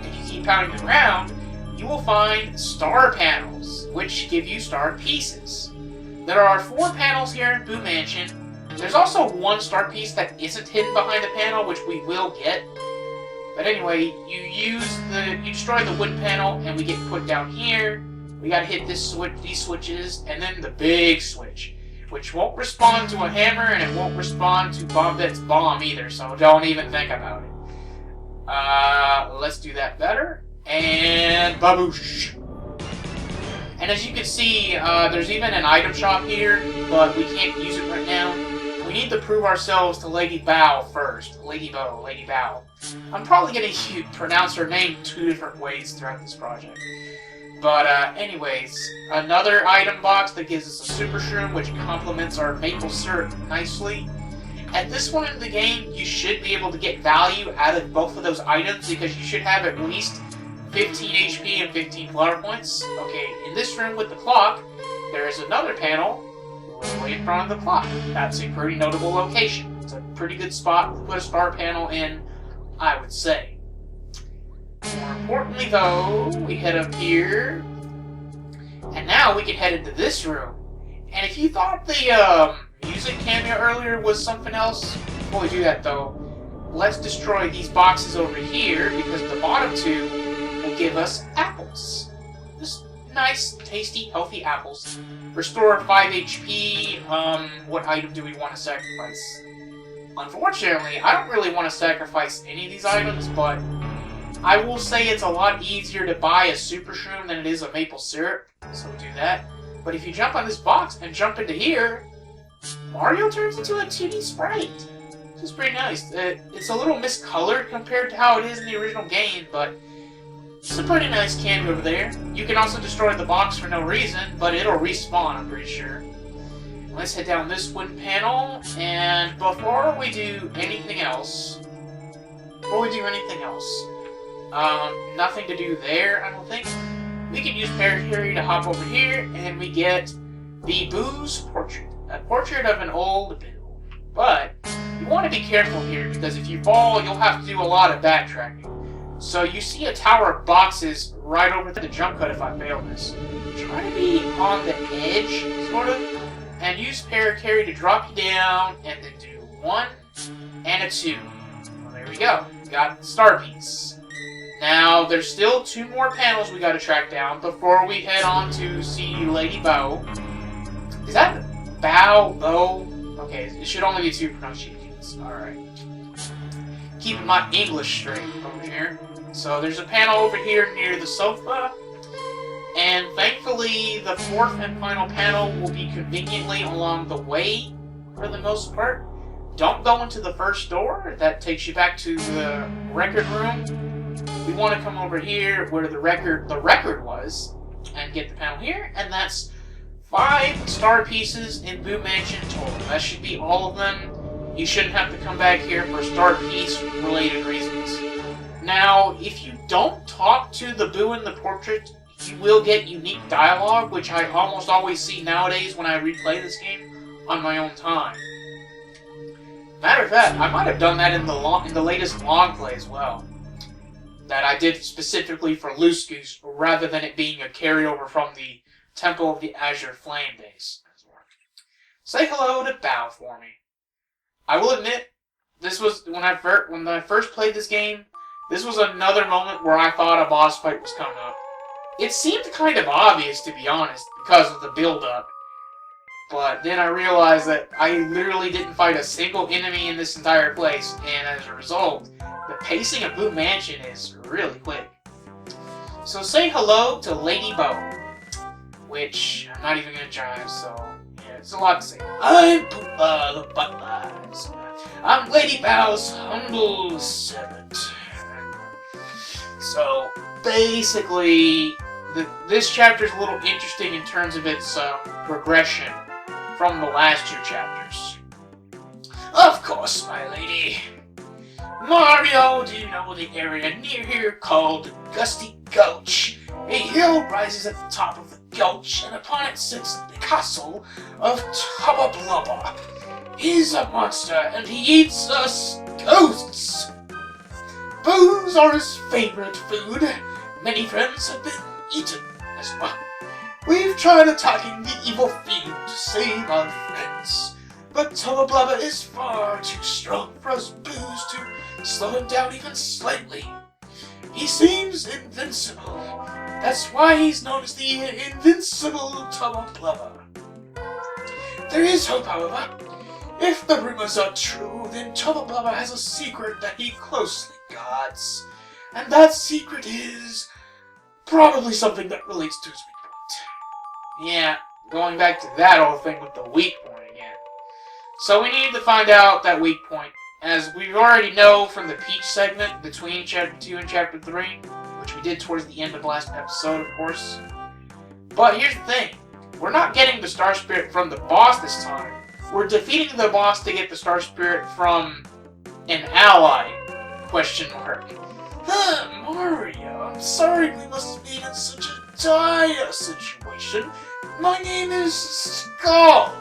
if you keep pounding the ground, you will find star panels, which give you star pieces. There are 4 panels here in Boo Mansion. There's also 1 star piece that isn't hidden behind the panel, which we will get. But anyway, you destroy the wooden panel, and we get put down here. We gotta hit these switches, and then the big switch, which won't respond to a hammer, and it won't respond to Bombette's bomb either, so don't even think about it. Let's do that better. And baboosh. And as you can see, there's even an item shop here, but we can't use it right now. We need to prove ourselves to Lady Bow first. Lady Bow. I'm probably going to pronounce her name 2 different ways throughout this project. But anyways, another item box that gives us a Super Shroom, which complements our maple syrup nicely. At this point in the game, you should be able to get value out of both of those items, because you should have at least 15 HP and 15 flower points. Okay, in this room with the clock, there is another panel literally in front of the clock. That's a pretty notable location. It's a pretty good spot to put a star panel in, I would say. More importantly, though, we head up here, and now we can head into this room. And if you thought the music cameo earlier was something else, before we do that, though, let's destroy these boxes over here, because the bottom 2 will give us apples. Just nice, tasty, healthy apples. Restore 5 HP. What item do we want to sacrifice? Unfortunately, I don't really want to sacrifice any of these items, but I will say it's a lot easier to buy a Super Shroom than it is a maple syrup, so do that. But if you jump on this box and jump into here, Mario turns into a 2D sprite. Which is pretty nice. It's a little miscolored compared to how it is in the original game, but It's a pretty nice candy over there. You can also destroy the box for no reason, but it'll respawn, I'm pretty sure. Let's head down this wooden panel, and before we do anything else, nothing to do there, I don't think. We can use Paracarry to hop over here, and we get the Boo's portrait. A portrait of an old Boo. But, you want to be careful here, because if you fall, you'll have to do a lot of backtracking. So you see a tower of boxes right over the jump cut if I fail this. Try to be on the edge, sort of, and use Paracarry to drop you down, and then do 1 and a 2. Well, there we go. We got the star piece. Now, there's still 2 more panels we gotta track down before we head on to see Lady Bow. Is that Bow? Bow? Okay, it should only be 2 pronunciations. Alright. Keeping my English straight over here. So there's a panel over here near the sofa. And thankfully, the 4th and final panel will be conveniently along the way, for the most part. Don't go into the first door. That takes you back to the record room. We want to come over here where the record was, and get the panel here, and that's 5 star pieces in Boo Mansion total. That should be all of them. You shouldn't have to come back here for star piece related reasons. Now, if you don't talk to the Boo in the portrait, you will get unique dialogue, which I almost always see nowadays when I replay this game on my own time. Matter of fact, I might have done that in the latest long play as well. That I did specifically for Loose Goose, rather than it being a carryover from the Temple of the Azure Flame days. Say hello to Bow for me. I will admit, this was when I first played this game. This was another moment where I thought a boss fight was coming up. It seemed kind of obvious, to be honest, because of the build-up. But then I realized that I literally didn't fight a single enemy in this entire place, and as a result, the pacing of Boo Mansion is really quick. So say hello to Lady Bow, which I'm not even going to try, so yeah, it's a lot to say. I'm Tubba the Butler. I'm Lady Bow's humble servant. So basically, this chapter is a little interesting in terms of its progression from the last 2 chapters. Of course, my lady. Mario, do you know the area near here called Gusty Gulch? A hill rises at the top of the gulch, and upon it sits the castle of Tubba Blubba. He's a monster, and he eats us ghosts. Boos are his favorite food. Many friends have been eaten as well. We've tried attacking the evil fiend to save our friends, but Tubba Blubba is far too strong for us Boos to slow him down even slightly. He seems invincible. That's why he's known as the Invincible Tubba Blubba. There is hope, however. If the rumors are true, then Tubba Blubba has a secret that he closely guards. And that secret is probably something that relates to his weak point. Yeah, going back to that old thing with the weak point again. So we need to find out that weak point, as we already know from the Peach segment between Chapter 2 and Chapter 3, which we did towards the end of last episode, of course. But here's the thing. We're not getting the Star Spirit from the boss this time. We're defeating the boss to get the Star Spirit from an ally, question mark. Mario, I'm sorry we must be in such a dire situation. My name is Skull.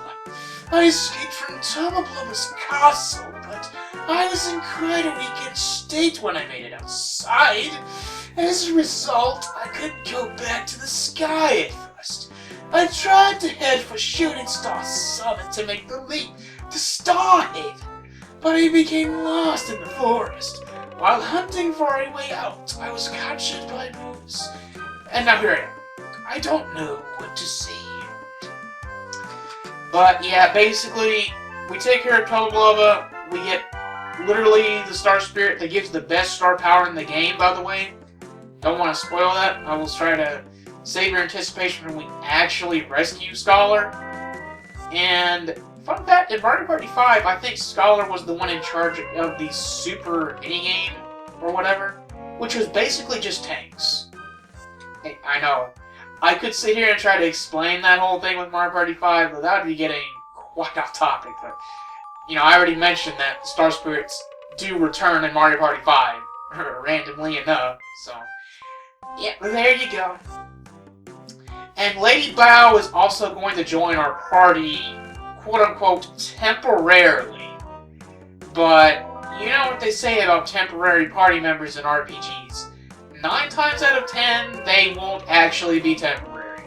I escaped from Tubba Blubba's castle, but I was in quite a weakened state when I made it outside. As a result, I couldn't go back to the sky at first. I tried to head for Shooting Star Summit to make the leap to Starhaven, but I became lost in the forest. While hunting for a way out, I was captured by Boos. And now here I am. I don't know what to say. But yeah, basically, we take care of Tubba Blubba. We get literally the Star Spirit that gives the best star power in the game, by the way. Don't want to spoil that. I will try to save your anticipation when we actually rescue Scholar. And fun fact, in Mario Party 5, I think Scholar was the one in charge of the super minigame, or whatever, which was basically just tanks. I know. I could sit here and try to explain that whole thing with Mario Party 5, but that would be getting quite off topic. But, I already mentioned that the Star Spirits do return in Mario Party 5, randomly enough, so... Yeah, there you go. And Lady Bow is also going to join our party, quote-unquote, temporarily. But, you know what they say about temporary party members in RPGs. 9 times out of 10, they won't actually be temporary.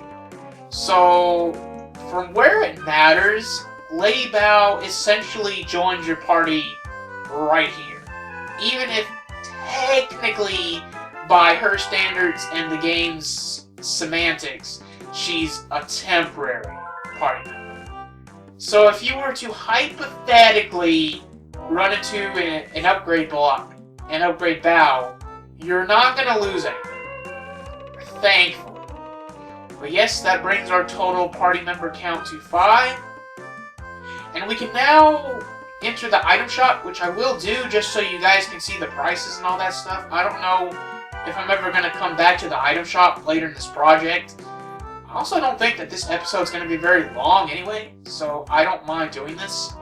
So, from where it matters, Lady Bow essentially joins your party right here. Even if, technically, by her standards and the game's semantics, she's a temporary party member. So if you were to hypothetically run into an upgrade block, an upgrade bow, you're not going to lose anything. Thankfully. But yes, that brings our total party member count to 5. And we can now enter the item shop, which I will do just so you guys can see the prices and all that stuff. I don't know if I'm ever going to come back to the item shop later in this project. I also don't think that this episode's going to be very long anyway, so I don't mind doing this.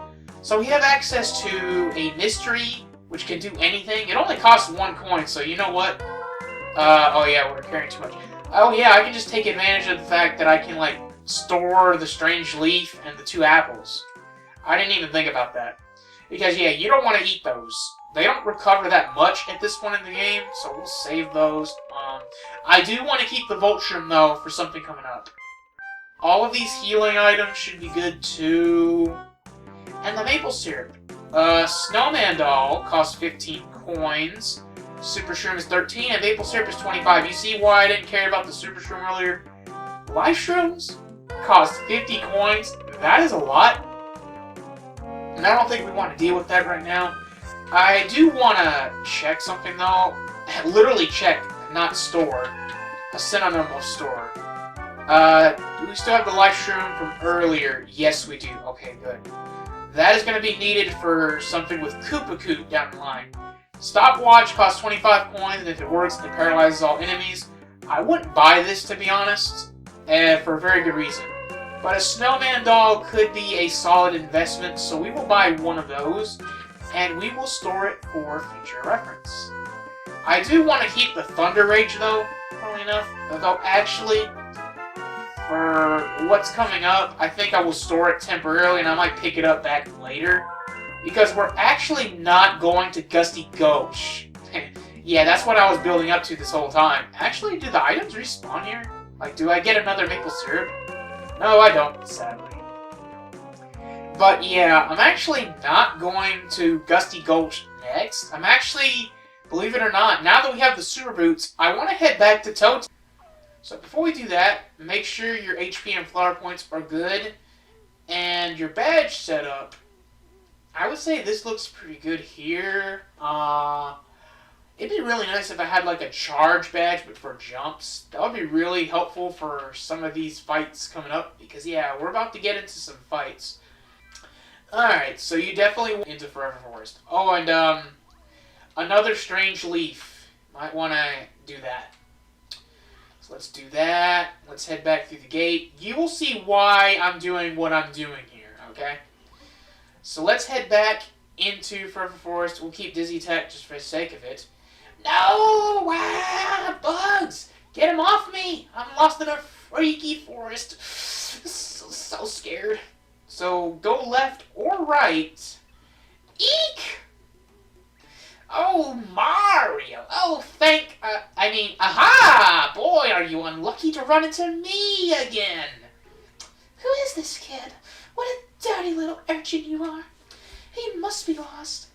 So we have access to a mystery, which can do anything. It only costs 1 coin, so you know what? Oh yeah, we're carrying too much. Oh yeah, I can just take advantage of the fact that I can, like, store the strange leaf and the 2 apples. I didn't even think about that. Because, yeah, you don't want to eat those. They don't recover that much at this point in the game, so we'll save those. I do want to keep the Vulture, though, for something coming up. All of these healing items should be good, too. And the maple syrup. Snowman Doll costs 15 coins. Super Shroom is 13, and maple syrup is 25. You see why I didn't care about the Super Shroom earlier? Life Shrooms cost 50 coins. That is a lot. And I don't think we want to deal with that right now. I do want to check something, though. Literally check, not store. A synonym of store. Do we still have the Life Shroom from earlier? Yes, we do. Okay, good. That is going to be needed for something with Koopa Koop down the line. Stopwatch costs 25 coins, and if it works, it paralyzes all enemies. I wouldn't buy this, to be honest, for a very good reason. But a Snowman Doll could be a solid investment, so we will buy one of those, and we will store it for future reference. I do want to keep the Thunder Rage, though, funnily enough. Though, actually, for what's coming up, I think I will store it temporarily, and I might pick it up back later. Because we're actually not going to Gusty Gulch. Yeah, that's what I was building up to this whole time. Actually, do the items respawn here? Like, do I get another maple syrup? No, I don't, sadly. But yeah, I'm actually not going to Gusty Gulch next. I'm actually, believe it or not, now that we have the Super Boots, I want to head back to Toad. So before we do that, make sure your HP and flower points are good. And your badge setup. I would say this looks pretty good here. It'd be really nice if I had like a charge badge, but for jumps. That would be really helpful for some of these fights coming up. Because yeah, we're about to get into some fights. Alright, so you definitely went into Forever Forest. Oh, and another strange leaf. Might want to do that. So let's do that. Let's head back through the gate. You will see why I'm doing what I'm doing here, okay? So let's head back into Forever Forest. We'll keep Dizzy Tech just for the sake of it. No! Ah, bugs! Get him off me! I'm lost in a freaky forest. So scared. So go left or right. Eek! Oh, Mario! Oh, aha! Boy, are you unlucky to run into me again. Who is this kid? What a dirty little urchin you are. He must be lost.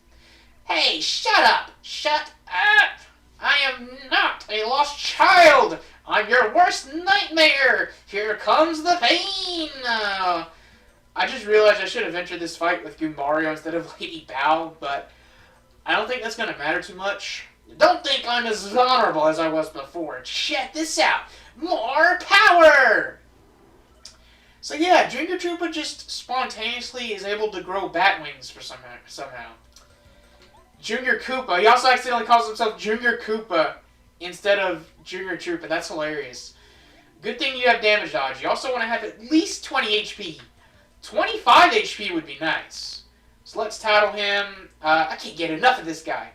Hey, shut up! Shut up! I am not a lost child! I'm your worst nightmare! Here comes the pain! I just realized I should have entered this fight with Goombario instead of Lady Bow, but I don't think that's going to matter too much. Don't think I'm as vulnerable as I was before. Check this out! More power! So yeah, Junior Troopa just spontaneously is able to grow bat wings for somehow. Junior Koopa, he also accidentally calls himself Junior Koopa instead of Junior Troopa. That's hilarious. Good thing you have damage dodge. You also want to have at least 20 HP. 25 HP would be nice. So let's tattle him. I can't get enough of this guy.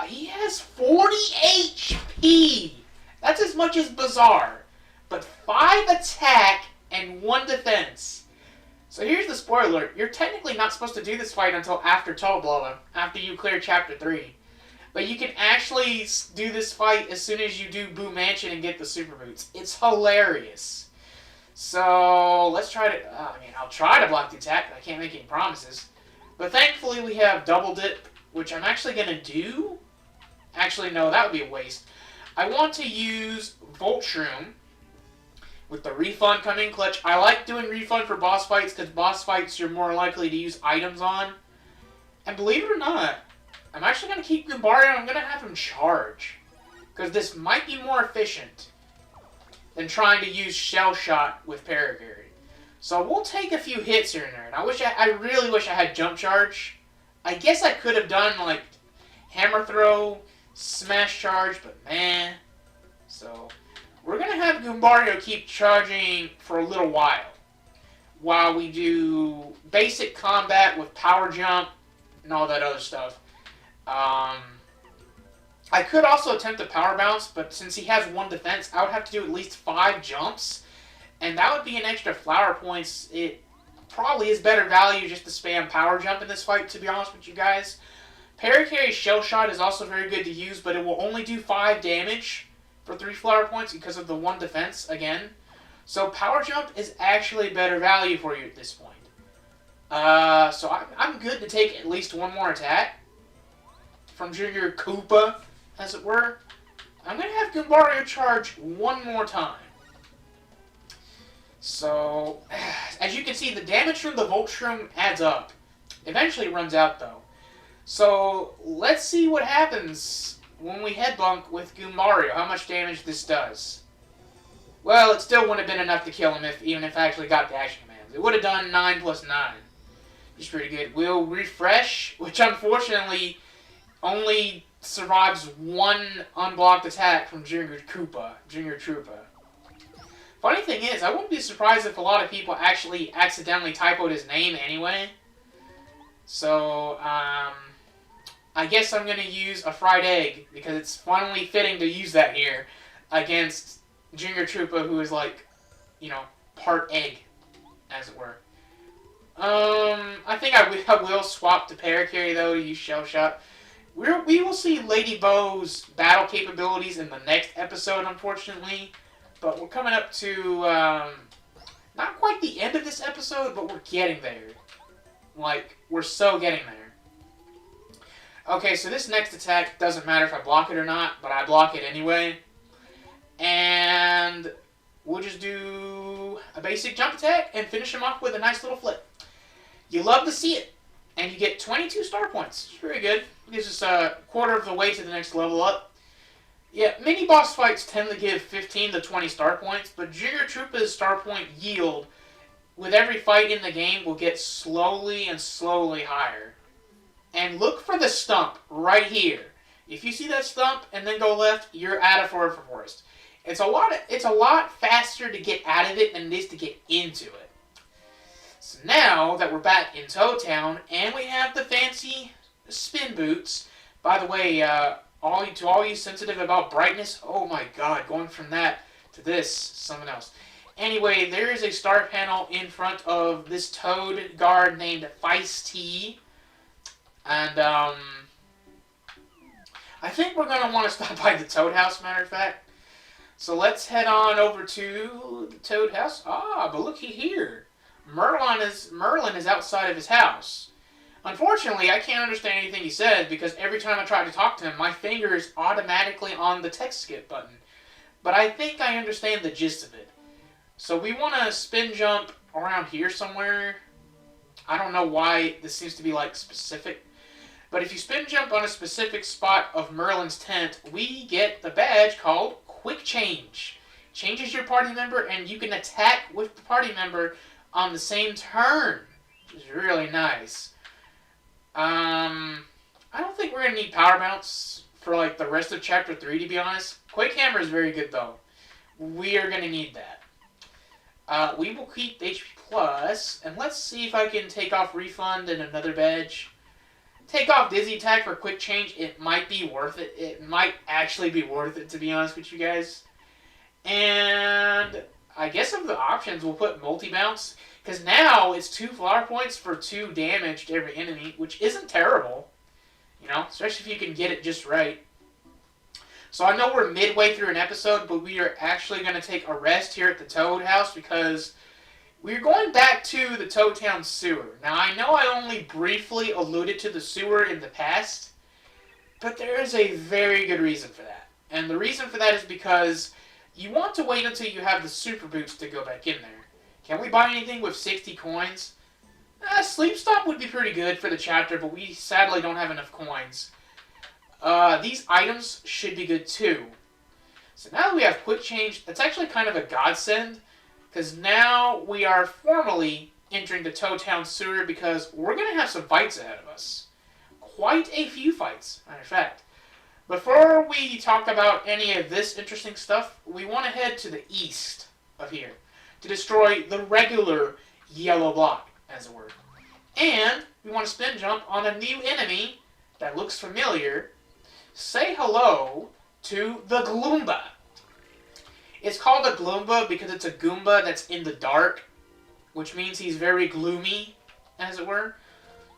He has 40 HP. That's as much as Bazaar. But 5 attack and 1 defense. So here's the spoiler alert. You're technically not supposed to do this fight until after Blubba, after you clear Chapter 3. But you can actually do this fight as soon as you do Boo Mansion and get the Super Boots. It's hilarious. So let's try to... I'll try to block the attack, but I can't make any promises. But thankfully we have Double Dip, which I'm actually going to do. Actually, no, that would be a waste. I want to use Volt Shroom with the Refund coming clutch. I like doing Refund for boss fights because boss fights you're more likely to use items on. And believe it or not, I'm actually going to keep Goombario and I'm going to have him charge. Because this might be more efficient than trying to use Shell Shot with Parakarry. So we'll take a few hits here and there. And I really wish I had Jump Charge. I guess I could have done like Hammer Throw, Smash Charge, but man. So we're going to have Goombario keep charging for a little while we do basic combat with Power Jump and all that other stuff. I could also attempt a Power Bounce, but since he has 1 defense, I would have to do at least 5 jumps. And that would be an extra flower points. It probably is better value just to spam Power Jump in this fight, to be honest with you guys. Parakarry Shell Shot is also very good to use, but it will only do 5 damage for 3 flower points because of the 1 defense again. So Power Jump is actually better value for you at this point. So I'm good to take at least 1 more attack from Junior Koopa, as it were. I'm going to have Goombario charge 1 more time. So, as you can see, the damage from the Volt Shroom adds up. Eventually runs out, though. So, let's see what happens when we headbunk with Goombario, how much damage this does. Well, it still wouldn't have been enough to kill him even if I actually got the action commands. It would have done 9 plus 9. Which is pretty good. We'll refresh, which unfortunately only survives 1 unblocked attack from Junior Troopa. Funny thing is, I wouldn't be surprised if a lot of people actually accidentally typoed his name anyway. So, I guess I'm going to use a fried egg, because it's finally fitting to use that here against Junior Troopa, who is like, part egg, as it were. I think I will swap to Parakarry, though, to use Shell Shot. We will see Lady Bow's battle capabilities in the next episode, unfortunately. But we're coming up to, not quite the end of this episode, but we're getting there. Like, we're so getting there. Okay, so this next attack doesn't matter if I block it or not, but I block it anyway. And we'll just do a basic jump attack and finish him off with a nice little flip. You love to see it. And you get 22 star points. It's very good. It gives us a quarter of the way to the next level up. Yeah, mini boss fights tend to give 15 to 20 star points, but Junior Troopa's star point yield with every fight in the game will get slowly and slowly higher. And look for the stump right here. If you see that stump and then go left, you're out of Forest. It's a lot faster to get out of it than it is to get into it. So now that we're back in Toad Town and we have the fancy spin boots, by the way, to all you sensitive about brightness, oh my god, going from that to this, something else. Anyway, there is a star panel in front of this Toad guard named Feisty. And, I think we're going to want to stop by the Toad House, matter of fact. So let's head on over to the Toad House. Ah, but looky here. Merlin is outside of his house. Unfortunately, I can't understand anything he says because every time I try to talk to him, my finger is automatically on the text skip button. But I think I understand the gist of it. So we want to spin jump around here somewhere. I don't know why this seems to be like specific. But if you spin jump on a specific spot of Merlin's tent, we get the badge called Quick Change. Changes your party member and you can attack with the party member on the same turn, which is really nice. I don't think we're going to need Power Bounce for like the rest of Chapter 3, to be honest. Quake Hammer is very good, though. We are going to need that. We will keep HP Plus, and let's see if I can take off Refund and another badge. Take off Dizzy Attack for Quick Change. It might be worth it. It might actually be worth it, to be honest with you guys. And I guess of the options, we'll put Multi-Bounce. Because now it's 2 flower points for 2 damage to every enemy, which isn't terrible. You know, especially if you can get it just right. So I know we're midway through an episode, but we are actually going to take a rest here at the Toad House because we're going back to the Toad Town sewer. Now, I know I only briefly alluded to the sewer in the past, but there is a very good reason for that. And the reason for that is because you want to wait until you have the super boots to go back in there. Can we buy anything with 60 coins? Sleep Stop would be pretty good for the chapter, but we sadly don't have enough coins. These items should be good too. So now that we have Quick Change, that's actually kind of a godsend, because now we are formally entering the Toad Town sewer because we're going to have some fights ahead of us. Quite a few fights, matter of fact. Before we talk about any of this interesting stuff, we want to head to the east of here to destroy the regular yellow block, as it were. And we want to spin jump on a new enemy that looks familiar. Say hello to the Gloomba. It's called a Gloomba because it's a Goomba that's in the dark, which means he's very gloomy, as it were.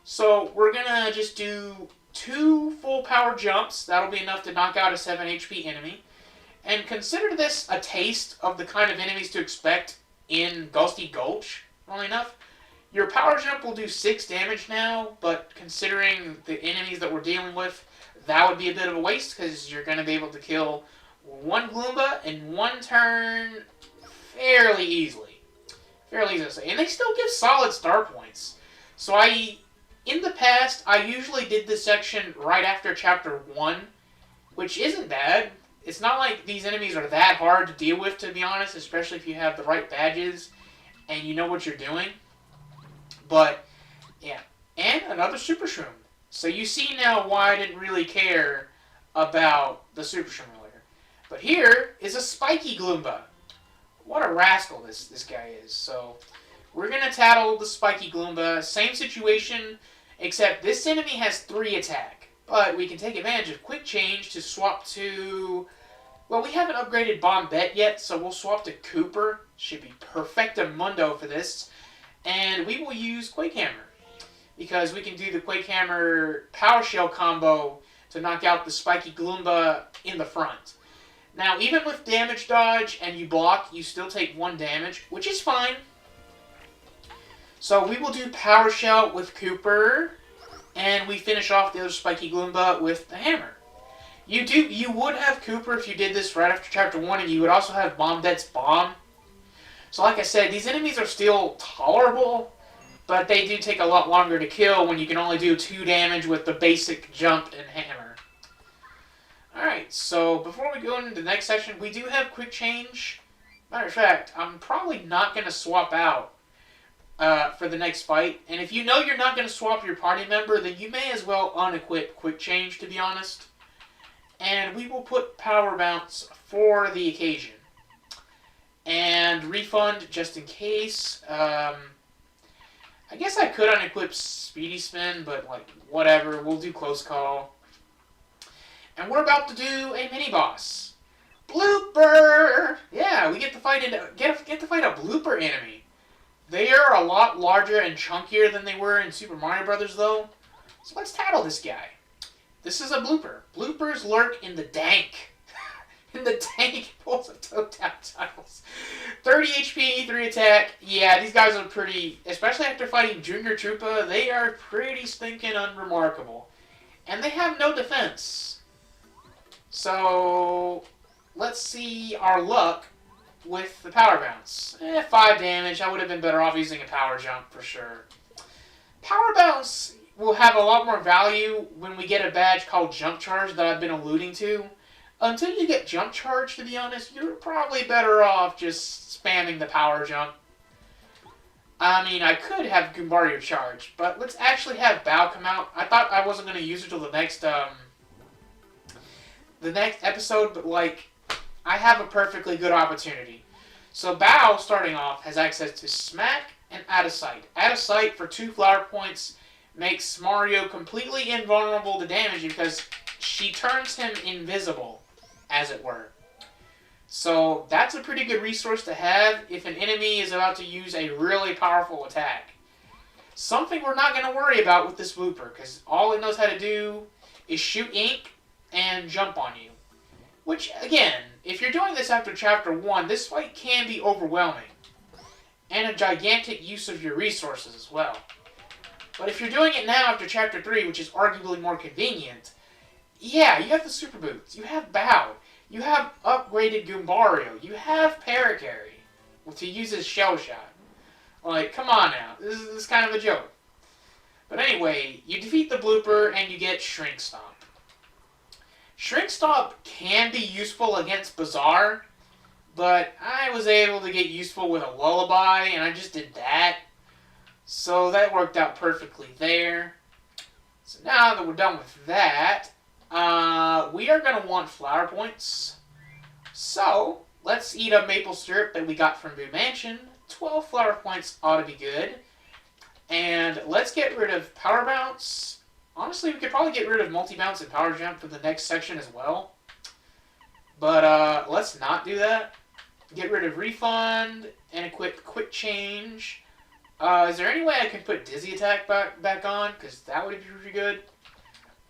So we're going to just do 2 full power jumps. That'll be enough to knock out a 7 HP enemy. And consider this a taste of the kind of enemies to expect in Ghosty Gulch, funnily enough. Your power jump will do 6 damage now, but considering the enemies that we're dealing with, that would be a bit of a waste because you're going to be able to kill 1 Gloomba in 1 turn fairly easily. And they still give solid star points. So in the past, I usually did this section right after Chapter 1, which isn't bad. It's not like these enemies are that hard to deal with, to be honest, especially if you have the right badges and you know what you're doing. But, yeah. And another Super Shroom. So you see now why I didn't really care about the Super Shroom earlier. But here is a Spiky Gloomba. What a rascal this guy is. So we're going to tattle the Spiky Gloomba. Same situation, except this enemy has 3 attack. But we can take advantage of Quick Change to swap to... Well, we haven't upgraded Bombette yet, so we'll swap to Cooper. Should be perfectamundo for this. And we will use Quake Hammer, because we can do the Quake Hammer Power Shell combo to knock out the Spiky Gloomba in the front. Now, even with damage dodge and you block, you still take 1 damage, which is fine. So we will do Power Shell with Cooper, and we finish off the other Spiky Gloomba with the hammer. You would have Cooper if you did this right after Chapter 1, and you would also have Bombette's Bomb. So like I said, these enemies are still tolerable, but they do take a lot longer to kill when you can only do 2 damage with the basic jump and hammer. Alright, so before we go into the next section, we do have Quick Change. Matter of fact, I'm probably not going to swap out for the next fight. And if you know you're not going to swap your party member, then you may as well unequip Quick Change, to be honest. And we will put Power Bounce for the occasion. And Refund just in case. I guess I could unequip Speedy Spin, but like whatever. We'll do Close Call. And we're about to do a mini-boss. Blooper! Yeah, we get to fight a Blooper enemy. They are a lot larger and chunkier than they were in Super Mario Bros. Though. So let's tattle this guy. This is a Blooper. Bloopers lurk in the dank. In the dank pools of Toad Town titles. 30 HP, 3 attack. Yeah, these guys are pretty, especially after fighting Junior Troopa, they are pretty stinking unremarkable. And they have no defense. So, let's see our luck with the Power Bounce. 5 damage. I would have been better off using a Power Jump for sure. Power Bounce will have a lot more value when we get a badge called Jump Charge that I've been alluding to. Until you get Jump Charge, to be honest, you're probably better off just spamming the Power Jump. I mean, I could have Goombario Charge, but let's actually have Bow come out. I thought I wasn't going to use it till the next the next episode, but like, I have a perfectly good opportunity. So Bao, starting off, has access to Smack and Out of Sight. Out of Sight for 2 flower points makes Mario completely invulnerable to damage because she turns him invisible, as it were. So that's a pretty good resource to have if an enemy is about to use a really powerful attack. Something we're not going to worry about with this blooper, because all it knows how to do is shoot ink and jump on you. Which, again, if you're doing this after Chapter 1, this fight can be overwhelming. And a gigantic use of your resources as well. But if you're doing it now after Chapter 3, which is arguably more convenient, yeah, you have the Super Boots, you have Bao, you have upgraded Goombario, you have Paracarry to use his Shell Shot. Like, come on now, this is kind of a joke. But anyway, you defeat the blooper and you get Shrink Stomp. Shrink Stomp can be useful against Bazaar, but I was able to get useful with a Lullaby, and I just did that. So that worked out perfectly there. So now that we're done with that, we are going to want flower points. So let's eat up maple syrup that we got from Boo Mansion. 12 flower points ought to be good. And let's get rid of Power Bounce. Honestly, we could probably get rid of Multi-Bounce and Power Jump for the next section as well. But let's not do that. Get rid of Refund and equip Quick Change. Is there any way I can put Dizzy Attack back on? Because that would be pretty good.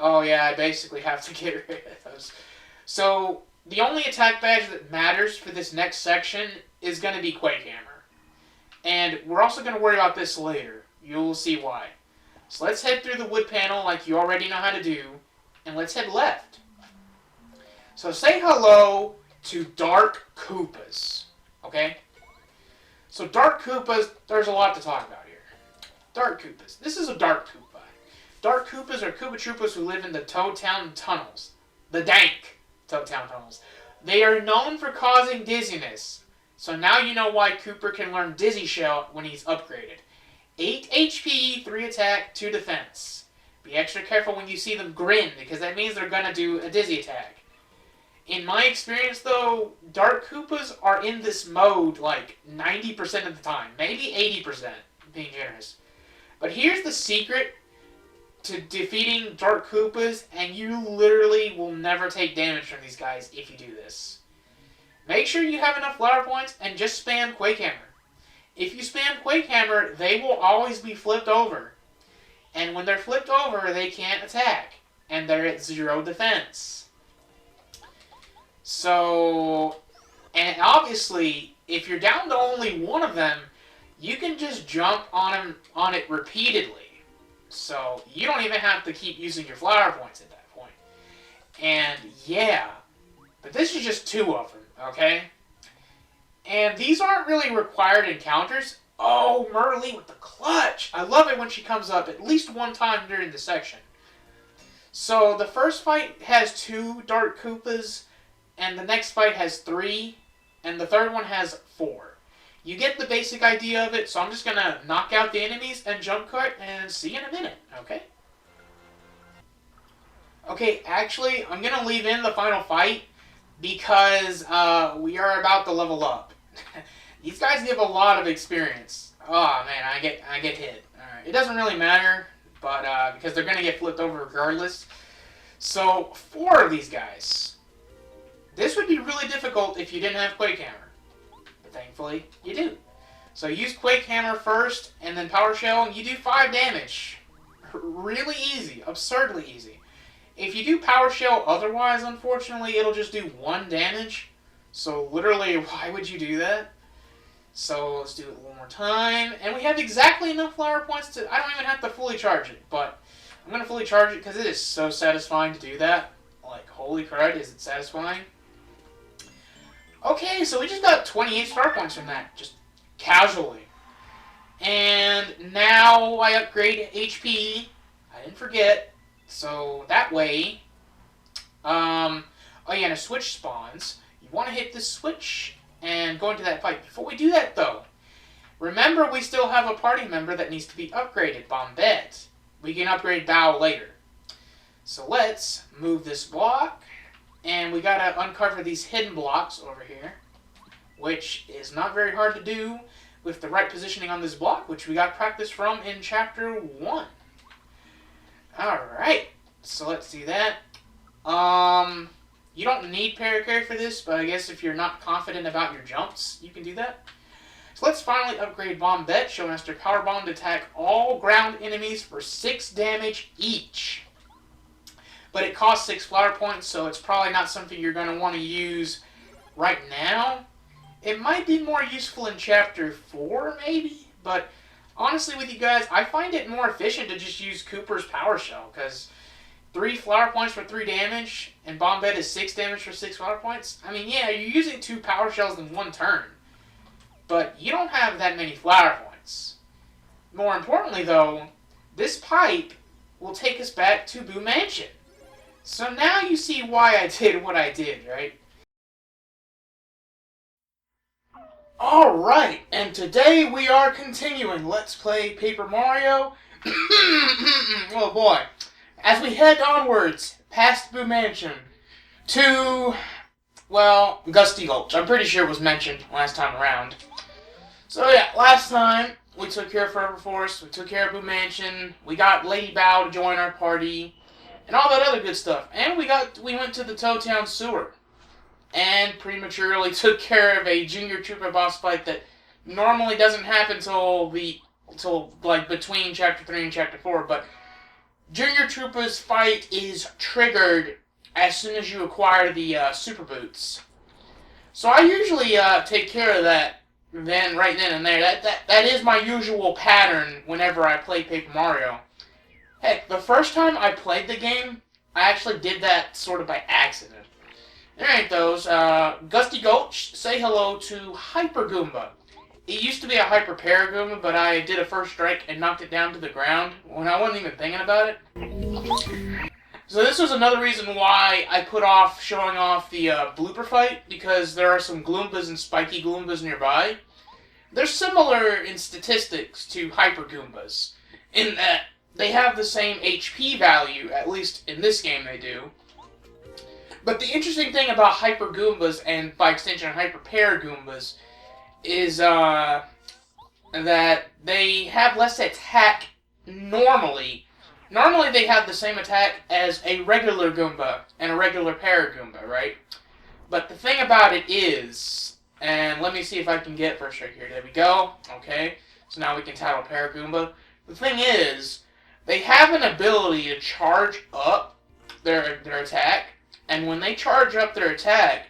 Oh yeah, I basically have to get rid of those. So, the only attack badge that matters for this next section is going to be Quake Hammer. And we're also going to worry about this later. You'll see why. So let's head through the wood panel like you already know how to do, and let's head left. So say hello to Dark Koopas, okay? So Dark Koopas, there's a lot to talk about here. Dark Koopas. This is a Dark Koopa. Dark Koopas are Koopa Troopas who live in the Toad Town tunnels. The dank Toad Town tunnels. They are known for causing dizziness. So now you know why Cooper can learn Dizzy Shell when he's upgraded. 8 HP, 3 attack, 2 defense. Be extra careful when you see them grin, because that means they're gonna do a Dizzy attack. In my experience, though, Dark Koopas are in this mode like 90% of the time. Maybe 80%, being generous. But here's the secret to defeating Dark Koopas, and you literally will never take damage from these guys if you do this. Make sure you have enough flower points and just spam Quake Hammer. If you spam Quake Hammer, they will always be flipped over. And when they're flipped over, they can't attack. And they're at 0 defense. So, and obviously, if you're down to only one of them, you can just jump on it repeatedly. So, you don't even have to keep using your flower points at that point. And yeah, but this is just 2 of them, okay? And these aren't really required encounters. Oh, Merlee with the clutch! I love it when she comes up at least one time during the section. So the first fight has 2 Dark Koopas, and the next fight has 3, and the third one has 4. You get the basic idea of it, so I'm just going to knock out the enemies and jump cut and see you in a minute, okay? Okay, actually, I'm going to leave in the final fight because we are about to level up. These guys give a lot of experience. Oh man, I get hit. Alright. It doesn't really matter, but because they're gonna get flipped over regardless. So 4 of these guys. This would be really difficult if you didn't have Quake Hammer. But thankfully, you do. So use Quake Hammer first, and then Power Shell, and you do 5 damage. Really easy. Absurdly easy. If you do Power Shell otherwise, unfortunately, it'll just do 1 damage. So literally, why would you do that? So let's do it one more time. And we have exactly enough flower points to... I don't even have to fully charge it, but I'm going to fully charge it because it is so satisfying to do that. Like, holy crud, is it satisfying? Okay, so we just got 28 star points from that, just casually. And now I upgrade HP. I didn't forget. So that way... oh yeah, and a switch spawns. You want to hit this switch and go into that fight. Before we do that, though, remember we still have a party member that needs to be upgraded, Bombette. We can upgrade Bao later. So let's move this block, And we gotta uncover these hidden blocks over here, which is not very hard to do with the right positioning on this block, which we got practice from in Chapter 1. Alright, so let's do that. You don't need Paracarry for this, but I guess if you're not confident about your jumps, you can do that. So let's finally upgrade Bombette, Showmaster Power Bomb to attack all ground enemies for 6 damage each. But it costs 6 flower points, so it's probably not something you're going to want to use right now. It might be more useful in Chapter 4, maybe, but honestly with you guys, I find it more efficient to just use Cooper's Power Shell, because 3 flower points for 3 damage, and Bombette is 6 damage for 6 flower points. I mean, yeah, you're using 2 Power Shells in 1 turn, but you don't have that many flower points. More importantly, though, this pipe will take us back to Boo Mansion. So now you see why I did what I did, right? Alright, and today we are continuing Let's Play Paper Mario. Oh boy. As we head onwards, past Boo Mansion, to, well, Gusty Gulch. I'm pretty sure it was mentioned last time around. So yeah, last time we took care of Forever Forest, we took care of Boo Mansion, we got Lady Bow to join our party, and all that other good stuff. And we went to the Toad Town Sewer, and prematurely took care of a Junior Trooper boss fight that normally doesn't happen till like between Chapter 3 and Chapter 4, but Junior Trooper's fight is triggered as soon as you acquire the Super Boots. So I usually take care of that right then and there. That is my usual pattern whenever I play Paper Mario. Heck, the first time I played the game, I actually did that sort of by accident. Alright, those. Gusty Gulch, say hello to Hyper Goomba. It used to be a Hyper Paragoomba, but I did a first strike and knocked it down to the ground when I wasn't even thinking about it. So this was another reason why I put off showing off the blooper fight, because there are some Gloombas and Spiky Gloombas nearby. They're similar in statistics to Hyper Goombas, in that they have the same HP value, at least in this game they do. But the interesting thing about Hyper Goombas, and by extension Hyper Paragoombas, is that they have less attack normally. Normally they have the same attack as a regular Goomba and a regular Paragoomba, right? But the thing about it is, and let me see if I can get first strike here. There we go. Okay. So now we can tattle Paragoomba. The thing is, they have an ability to charge up their attack, and when they charge up their attack,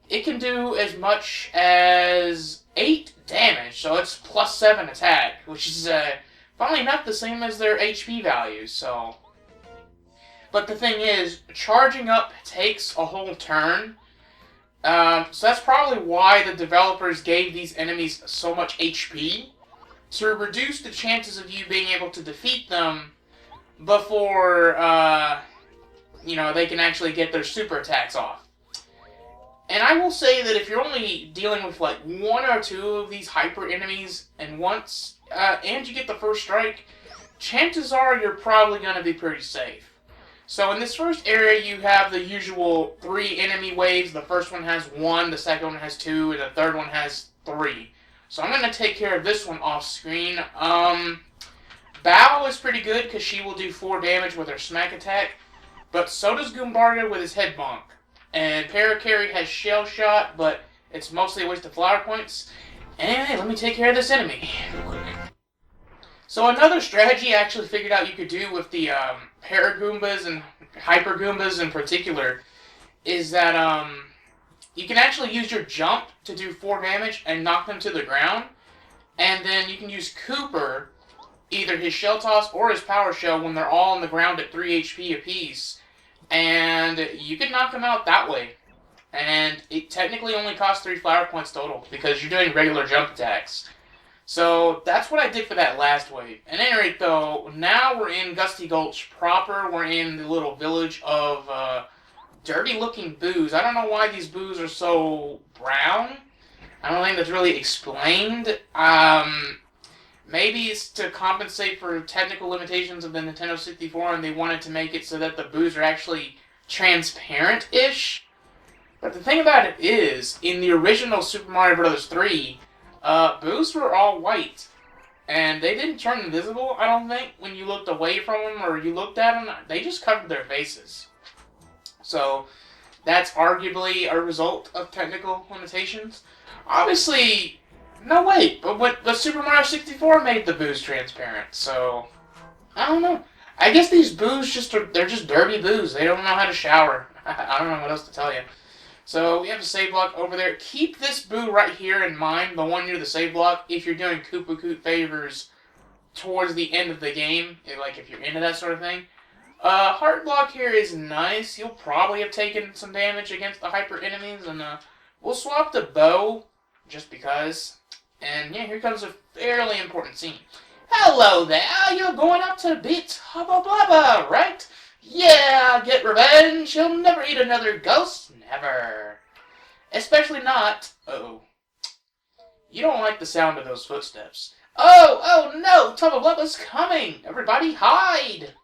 it can do as much as 8 damage, so it's plus 7 attack, which is, funnily enough, the same as their HP values, so. But the thing is, charging up takes a whole turn, so that's probably why the developers gave these enemies so much HP, to reduce the chances of you being able to defeat them before, they can actually get their super attacks off. And I will say that if you're only dealing with like 1 or 2 of these hyper enemies and you get the first strike, chances are you're probably going to be pretty safe. So in this first area you have the usual 3 enemy waves. The first one has 1, the second one has 2, and the third one has 3. So I'm going to take care of this one off screen. Bow is pretty good because she will do 4 damage with her smack attack, but so does Goombarga with his head bonk. And Paracarry has Shell Shot, but it's mostly a waste of flower points. Anyway, let me take care of this enemy. So another strategy I actually figured out you could do with the Paragoombas and Hyper Goombas in particular is that you can actually use your jump to do 4 damage and knock them to the ground. And then you can use Cooper, either his Shell Toss or his Power Shell, when they're all on the ground at 3 HP apiece. And you can knock them out that way. And it technically only costs 3 flower points total, because you're doing regular jump attacks. So that's what I did for that last wave. At any rate, though, now we're in Gusty Gulch proper. We're in the little village of dirty-looking boos. I don't know why these boos are so brown. I don't think that's really explained. Maybe it's to compensate for technical limitations of the Nintendo 64, and they wanted to make it so that the boos are actually transparent-ish. But the thing about it is, in the original Super Mario Bros. 3, boos were all white. And they didn't turn invisible, I don't think, when you looked away from them or you looked at them. They just covered their faces. So, that's arguably a result of technical limitations. Obviously, no wait, but Super Mario 64 made the boos transparent, so I don't know. I guess these boos they're just dirty boos. They don't know how to shower. I don't know what else to tell you. So we have a save block over there. Keep this boo right here in mind, the one near the save block, if you're doing Koopa Koot favors towards the end of the game, like if you're into that sort of thing. Heart block here is nice. You'll probably have taken some damage against the hyper enemies, and we'll swap the bow, just because. And yeah, here comes a fairly important scene. Hello there, you're going up to beat Tubba Blubba, right? Yeah, get revenge. He'll never eat another ghost. Never. Especially not... Uh-oh. You don't like the sound of those footsteps. Oh no! Tubba Blubba's coming! Everybody hide!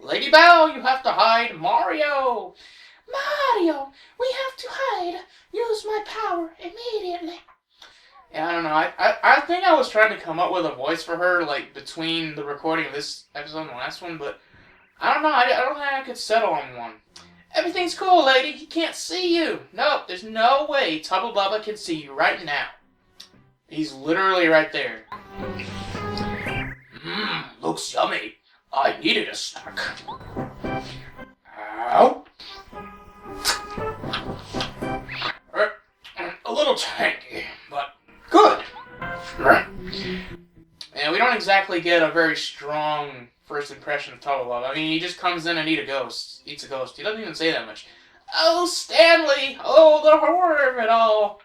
Lady Bow, you have to hide. Mario! Mario! We have to hide! Use my power immediately. Yeah, I don't know. I think I was trying to come up with a voice for her, like, between the recording of this episode and the last one, but I don't know. I don't think I could settle on one. Everything's cool, lady. He can't see you. Nope, there's no way Tubba Blubba can see you right now. He's literally right there. Looks yummy. I needed a snack. Ow. A little tangy, but good. And we don't exactly get a very strong first impression of Tubba Blubba. I mean, he just comes in and eats a ghost. He doesn't even say that much. Oh, Stanley! Oh, the horror of it all!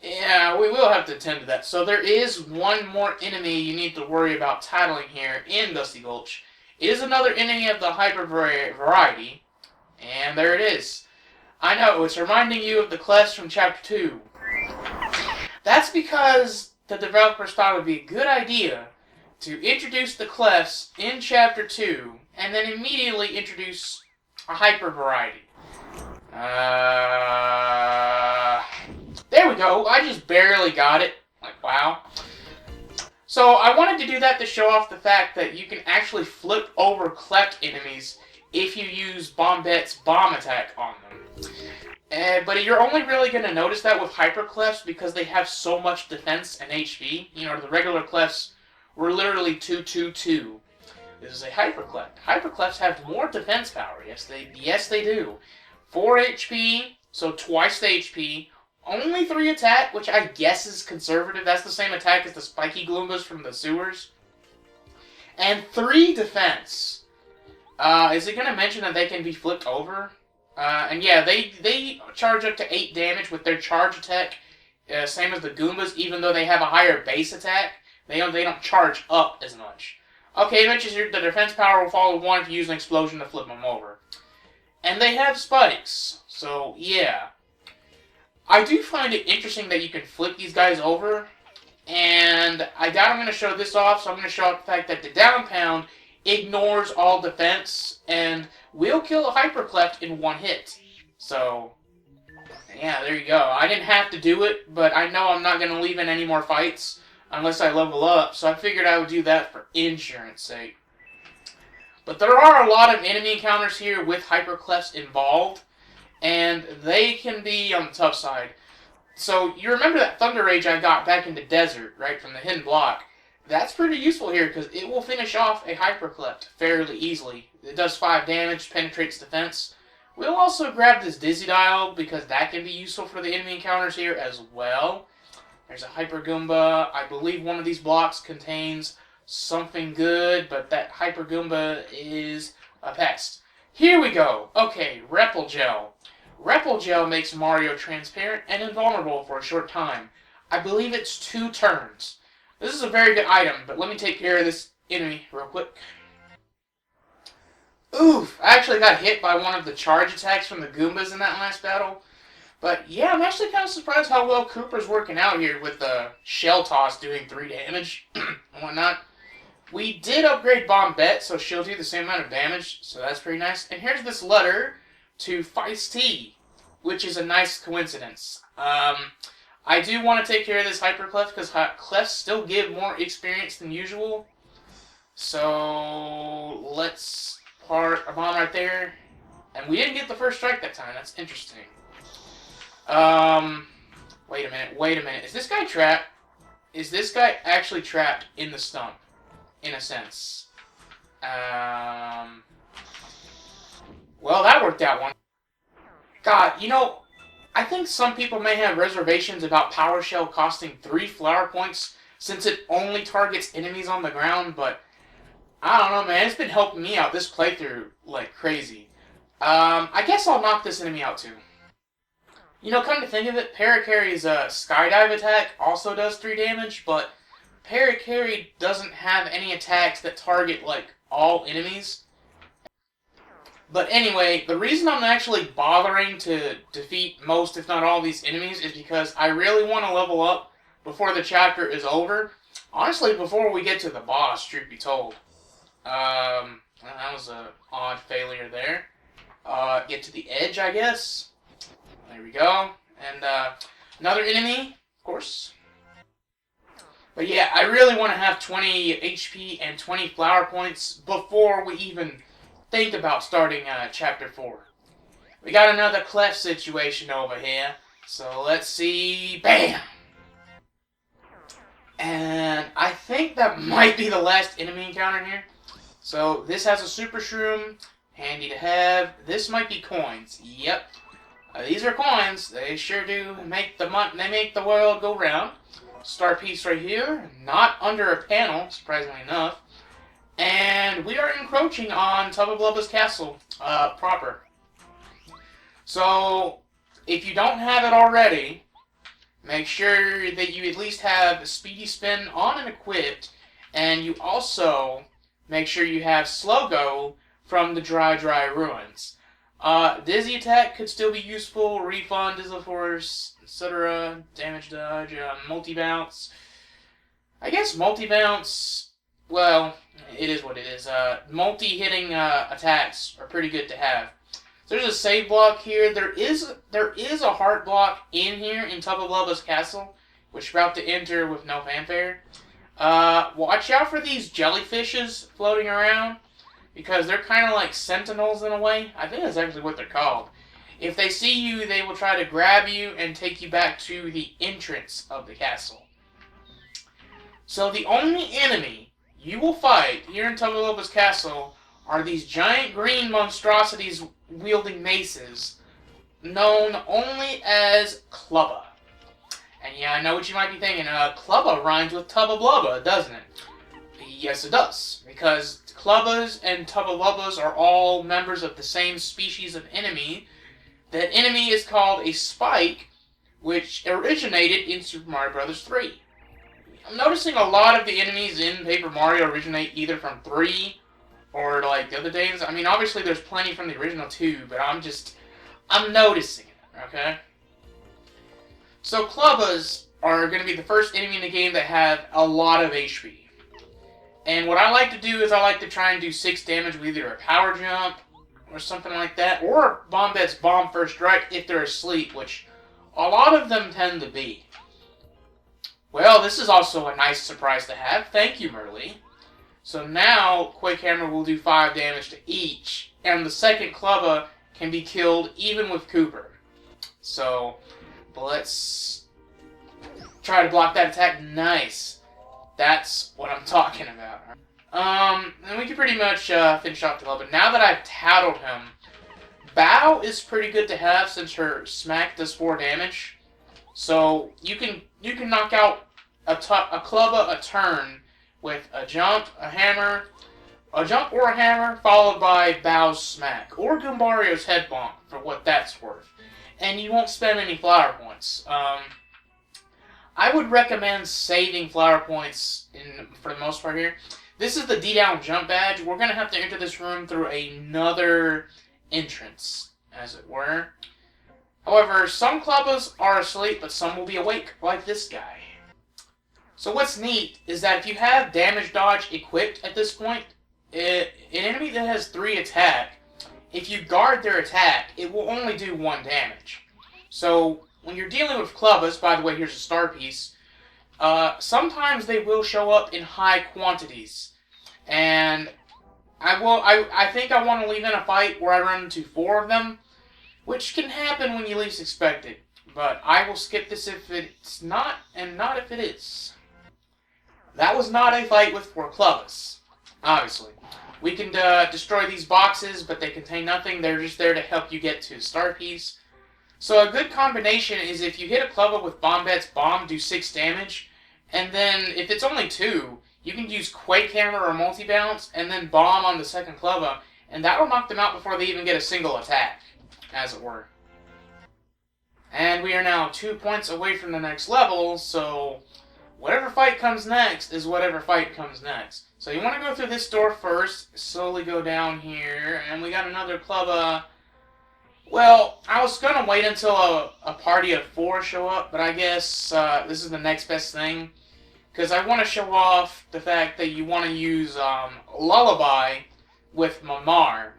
Yeah, we will have to attend to that. So there is one more enemy you need to worry about tackling here in Dusty Gulch. It is another enemy of the hyper variety. And there it is. I know, it's reminding you of the Clefs from Chapter 2. That's because the developers thought it would be a good idea to introduce the Clefs in Chapter 2, and then immediately introduce a hyper variety. There we go. I just barely got it. Like, wow. So, I wanted to do that to show off the fact that you can actually flip over Cleft enemies if you use Bombette's bomb attack on them. But you're only really going to notice that with Hyper Clefs because they have so much defense and HP. You know, the regular Clefs were literally 2-2-2. This is a Hyper Cleft. Hyper Clefs have more defense power. Yes, they do. 4 HP, so twice the HP. Only 3 attack, which I guess is conservative. That's the same attack as the spiky Gloombas from the sewers. And 3 defense. Is it going to mention that they can be flipped over? And yeah, they charge up to 8 damage with their charge attack. Same as the Goombas, even though they have a higher base attack. They don't charge up as much. Okay, it mentions here the defense power will follow 1 if you use an explosion to flip them over. And they have spikes. So, yeah. I do find it interesting that you can flip these guys over. And I doubt I'm going to show this off, so I'm going to show off the fact that the down pound ignores all defense and will kill a Hyper Cleft in 1 hit. So, yeah, there you go. I didn't have to do it, but I know I'm not going to leave in any more fights unless I level up, so I figured I would do that for insurance sake. But there are a lot of enemy encounters here with Hyper Clefs involved, and they can be on the tough side. So, you remember that Thunder Rage I got back in the desert, right, from the hidden block? That's pretty useful here, because it will finish off a Hyper Cleft fairly easily. It does 5 damage, penetrates defense. We'll also grab this Dizzy Dial, because that can be useful for the enemy encounters here as well. There's a Hyper Goomba. I believe one of these blocks contains something good, but that Hyper Goomba is a pest. Here we go. Okay, Repel Gel. Repel Gel makes Mario transparent and invulnerable for a short time. I believe it's 2 turns. This is a very good item, but let me take care of this enemy real quick. Oof! I actually got hit by one of the charge attacks from the Goombas in that last battle. But yeah, I'm actually kind of surprised how well Koopa's working out here with the Shell Toss doing 3 damage and whatnot. We did upgrade Bombette, so she'll do the same amount of damage, so that's pretty nice. And here's this letter to Feisty, which is a nice coincidence. I do want to take care of this Hyper Clef, because Clefs still give more experience than usual. So, let's park a bomb right there. And we didn't get the first strike that time, that's interesting. Wait a minute. Is this guy trapped? Is this guy actually trapped in the stump? In a sense. Well, that worked out one. God, you know, I think some people may have reservations about Power Shell costing 3 flower points since it only targets enemies on the ground, but I don't know, man. It's been helping me out this playthrough like crazy. I guess I'll knock this enemy out too. You know, come to think of it, Parakarry's Skydive attack also does 3 damage, but Parakarry doesn't have any attacks that target, like, all enemies. But anyway, the reason I'm actually bothering to defeat most, if not all, these enemies is because I really want to level up before the chapter is over. Honestly, before we get to the boss, truth be told. That was an odd failure there. Get to the edge, I guess. There we go. And another enemy, of course. But yeah, I really want to have 20 HP and 20 flower points before we even think about starting Chapter 4. We got another clef situation over here. So let's see. Bam! And I think that might be the last enemy encounter here. So this has a Super Shroom. Handy to have. This might be coins. Yep. These are coins. They sure do make the world go round. Star piece right here, not under a panel, surprisingly enough. And we are encroaching on Tubba Blubba's castle proper. So, if you don't have it already, make sure that you at least have Speedy Spin on and equipped, and you also make sure you have Slow Go from the Dry Ruins. Dizzy Attack could still be useful, Refund, Dizzle Force, etc. Damage Dodge, Multi-Bounce. I guess Multi-Bounce, well, it is what it is. Multi-hitting attacks are pretty good to have. So there's a save block here. There is a heart block in here in Tubba Blubba's castle, which we're about to enter with no fanfare. Watch out for these jellyfishes floating around, because they're kind of like sentinels in a way. I think that's actually what they're called. If they see you, they will try to grab you and take you back to the entrance of the castle. So the only enemy you will fight here in Tubba Blubba's castle are these giant green monstrosities wielding maces, known only as Clubba. And yeah, I know what you might be thinking. Clubba rhymes with Tubba Blubba, doesn't it? Yes, it does. Because Clubbas and Tubba Blubbas are all members of the same species of enemy. That enemy is called a Spike, which originated in Super Mario Bros. 3. I'm noticing a lot of the enemies in Paper Mario originate either from 3 or like the other games. I mean, obviously there's plenty from the original 2, but I'm noticing it, okay? So Clubbas are going to be the first enemy in the game that have a lot of HP. And what I like to do is I like to try and do 6 damage with either a power jump or something like that, or Bombette's Bomb First Strike if they're asleep, which a lot of them tend to be. Well, this is also a nice surprise to have. Thank you, Merly. So now, Quake Hammer will do 5 damage to each, and the second Clubba can be killed even with Cooper. So, let's try to block that attack. Nice. That's what I'm talking about. And we can pretty much finish off the Clubba. Now that I've tattled him, Bow is pretty good to have since her smack does 4 damage. So you can knock out a Clubba a turn with a jump or a hammer, followed by Bow's smack or Goombario's head bonk for what that's worth, and you won't spend any flower points. I would recommend saving flower points for the most part here. This is the D-Down Jump badge. We're going to have to enter this room through another entrance, as it were. However, some Clubbas are asleep, but some will be awake, like this guy. So what's neat is that if you have damage dodge equipped at this point, an enemy that has 3 attack, if you guard their attack, it will only do 1 damage. So when you're dealing with Clubbas, by the way, here's a star piece, sometimes they will show up in high quantities. And I think I want to leave in a fight where I run into 4 of them, which can happen when you least expect it. But I will skip this if it's not, and not if it is. That was not a fight with 4 Clubbas, obviously. We can destroy these boxes, but they contain nothing. They're just there to help you get to a star piece. So a good combination is if you hit a Clubba with Bombette's Bomb, do 6 damage, and then if it's only 2, you can use Quake Hammer or Multi-Bounce, and then Bomb on the second Clubba, and that'll knock them out before they even get a single attack, as it were. And we are now 2 points away from the next level, so whatever fight comes next is whatever fight comes next. So you want to go through this door first, slowly go down here, and we got another Clubba. Well, I was going to wait until a party of 4 show up, but I guess this is the next best thing. Because I want to show off the fact that you want to use Lullaby with Mamar.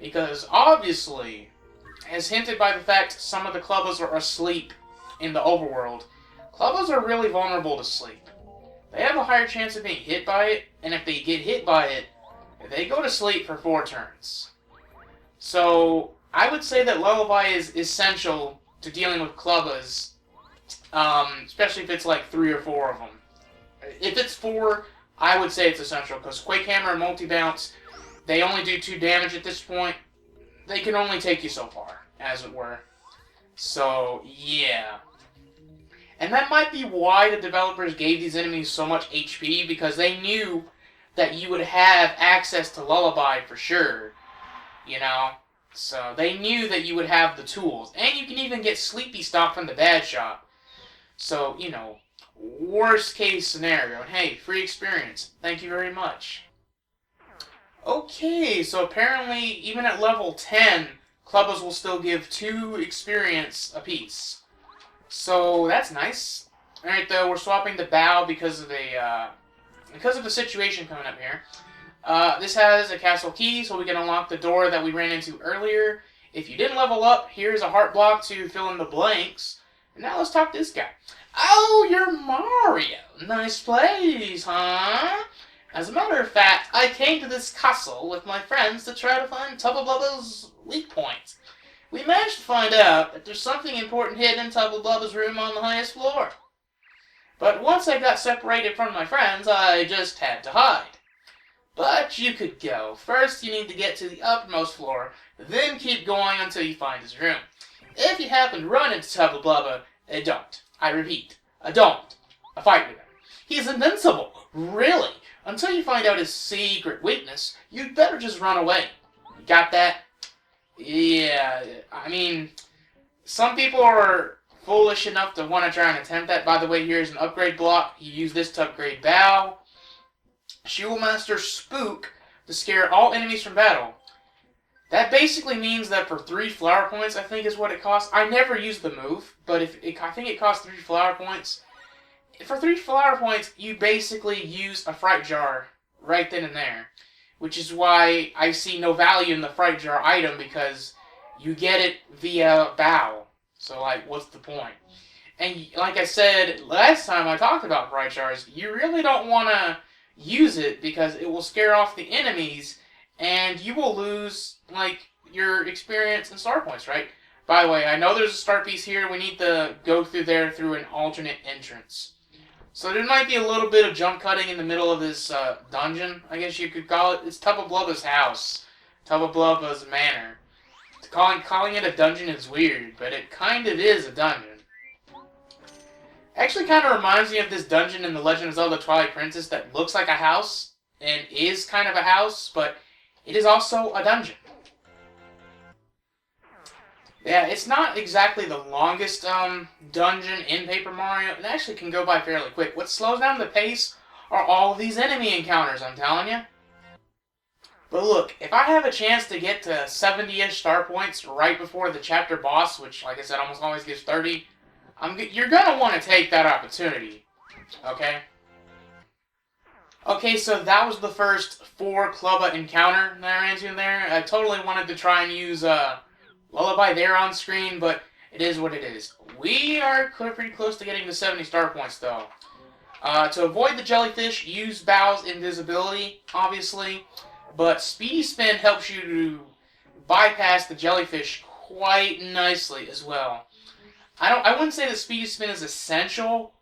Because obviously, as hinted by the fact some of the Clubbas are asleep in the overworld, Clubbas are really vulnerable to sleep. They have a higher chance of being hit by it, and if they get hit by it, they go to sleep for 4 turns. So I would say that Lullaby is essential to dealing with Clubbas, especially if it's like 3 or 4 of them. If it's 4, I would say it's essential, because Quake Hammer and Multi-Bounce, they only do 2 damage at this point. They can only take you so far, as it were. So, yeah. And that might be why the developers gave these enemies so much HP, because they knew that you would have access to Lullaby for sure, you know? So, they knew that you would have the tools. And you can even get Sleepy Stop from the Bad Shop. So, you know, worst case scenario. And hey, free experience. Thank you very much. Okay, so apparently, even at level 10, Clubbas will still give 2 experience apiece. So, that's nice. Alright, though, we're swapping the bow because of the situation coming up here. This has a castle key, so we can unlock the door that we ran into earlier. If you didn't level up, here's a heart block to fill in the blanks. And now let's talk to this guy. Oh, you're Mario. Nice place, huh? As a matter of fact, I came to this castle with my friends to try to find Tubba Blubba's weak point. We managed to find out that there's something important hidden in Tubba Blubba's room on the highest floor. But once I got separated from my friends, I just had to hide. But you could go. First, you need to get to the uppermost floor, then keep going until you find his room. If you happen to run into Tubba Blubba, don't. I repeat, don't. Fight with him. He's invincible. Really. Until you find out his secret weakness, you'd better just run away. Got that? Yeah, I mean, some people are foolish enough to want to try and attempt that. By the way, here's an upgrade block. You use this to upgrade Bow. She will master Spook to scare all enemies from battle. That basically means that for 3 flower points, I think is what it costs. I never used the move, but I think it costs 3 flower points. For 3 flower points, you basically use a Fright Jar right then and there. Which is why I see no value in the Fright Jar item, because you get it via Bow. So, like, what's the point? And like I said last time I talked about Fright Jars, you really don't want to use it because it will scare off the enemies and you will lose, like, your experience and star points, right? By the way, I know there's a star piece here. We need to go through there through an alternate entrance. So there might be a little bit of jump cutting in the middle of this dungeon, I guess you could call it. It's Tubba Blubba's house. Tubba Blubba's manor. Calling it a dungeon is weird, but it kind of is a dungeon. Actually kind of reminds me of this dungeon in The Legend of Zelda Twilight Princess that looks like a house and is kind of a house, but it is also a dungeon. Yeah, it's not exactly the longest dungeon in Paper Mario. It actually can go by fairly quick. What slows down the pace are all of these enemy encounters, I'm telling you. But look, if I have a chance to get to 70-ish star points right before the chapter boss, which, like I said, almost always gives 30, you're going to want to take that opportunity. Okay? Okay, so that was the first 4 Clubba encounter that I ran into in there. I totally wanted to try and use Lullaby there on screen, but it is what it is. We are pretty close to getting to 70 star points, though. To avoid the jellyfish, use Bow's invisibility, obviously, but Speedy Spin helps you to bypass the jellyfish quite nicely as well. I wouldn't say that Speedy Spin is essential,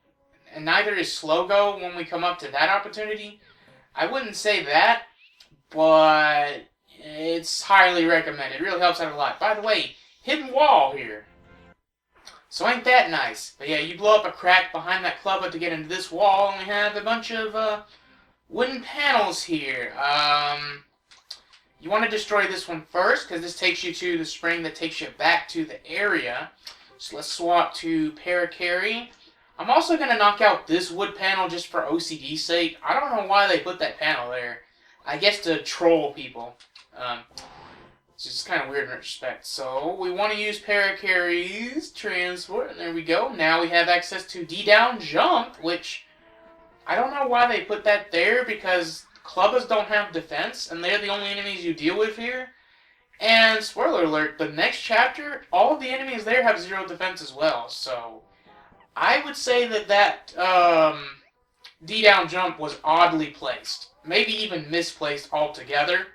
and neither is Slow Go when we come up to that opportunity. I wouldn't say that, but it's highly recommended. It really helps out a lot. By the way, hidden wall here. So ain't that nice? But yeah, you blow up a crack behind that clubba to get into this wall, and we have a bunch of wooden panels here. You want to destroy this one first, because this takes you to the spring that takes you back to the area. So let's swap to Paracarry. I'm also going to knock out this wood panel just for OCD's sake. I don't know why they put that panel there. I guess to troll people. It's just kind of weird in retrospect. So we want to use Paracarry's transport, and there we go. Now we have access to D-down jump, which I don't know why they put that there, because Clubbas don't have defense, and they're the only enemies you deal with here. And spoiler alert, the next chapter, all of the enemies there have 0 defense as well. So I would say that D-down jump was oddly placed. Maybe even misplaced altogether,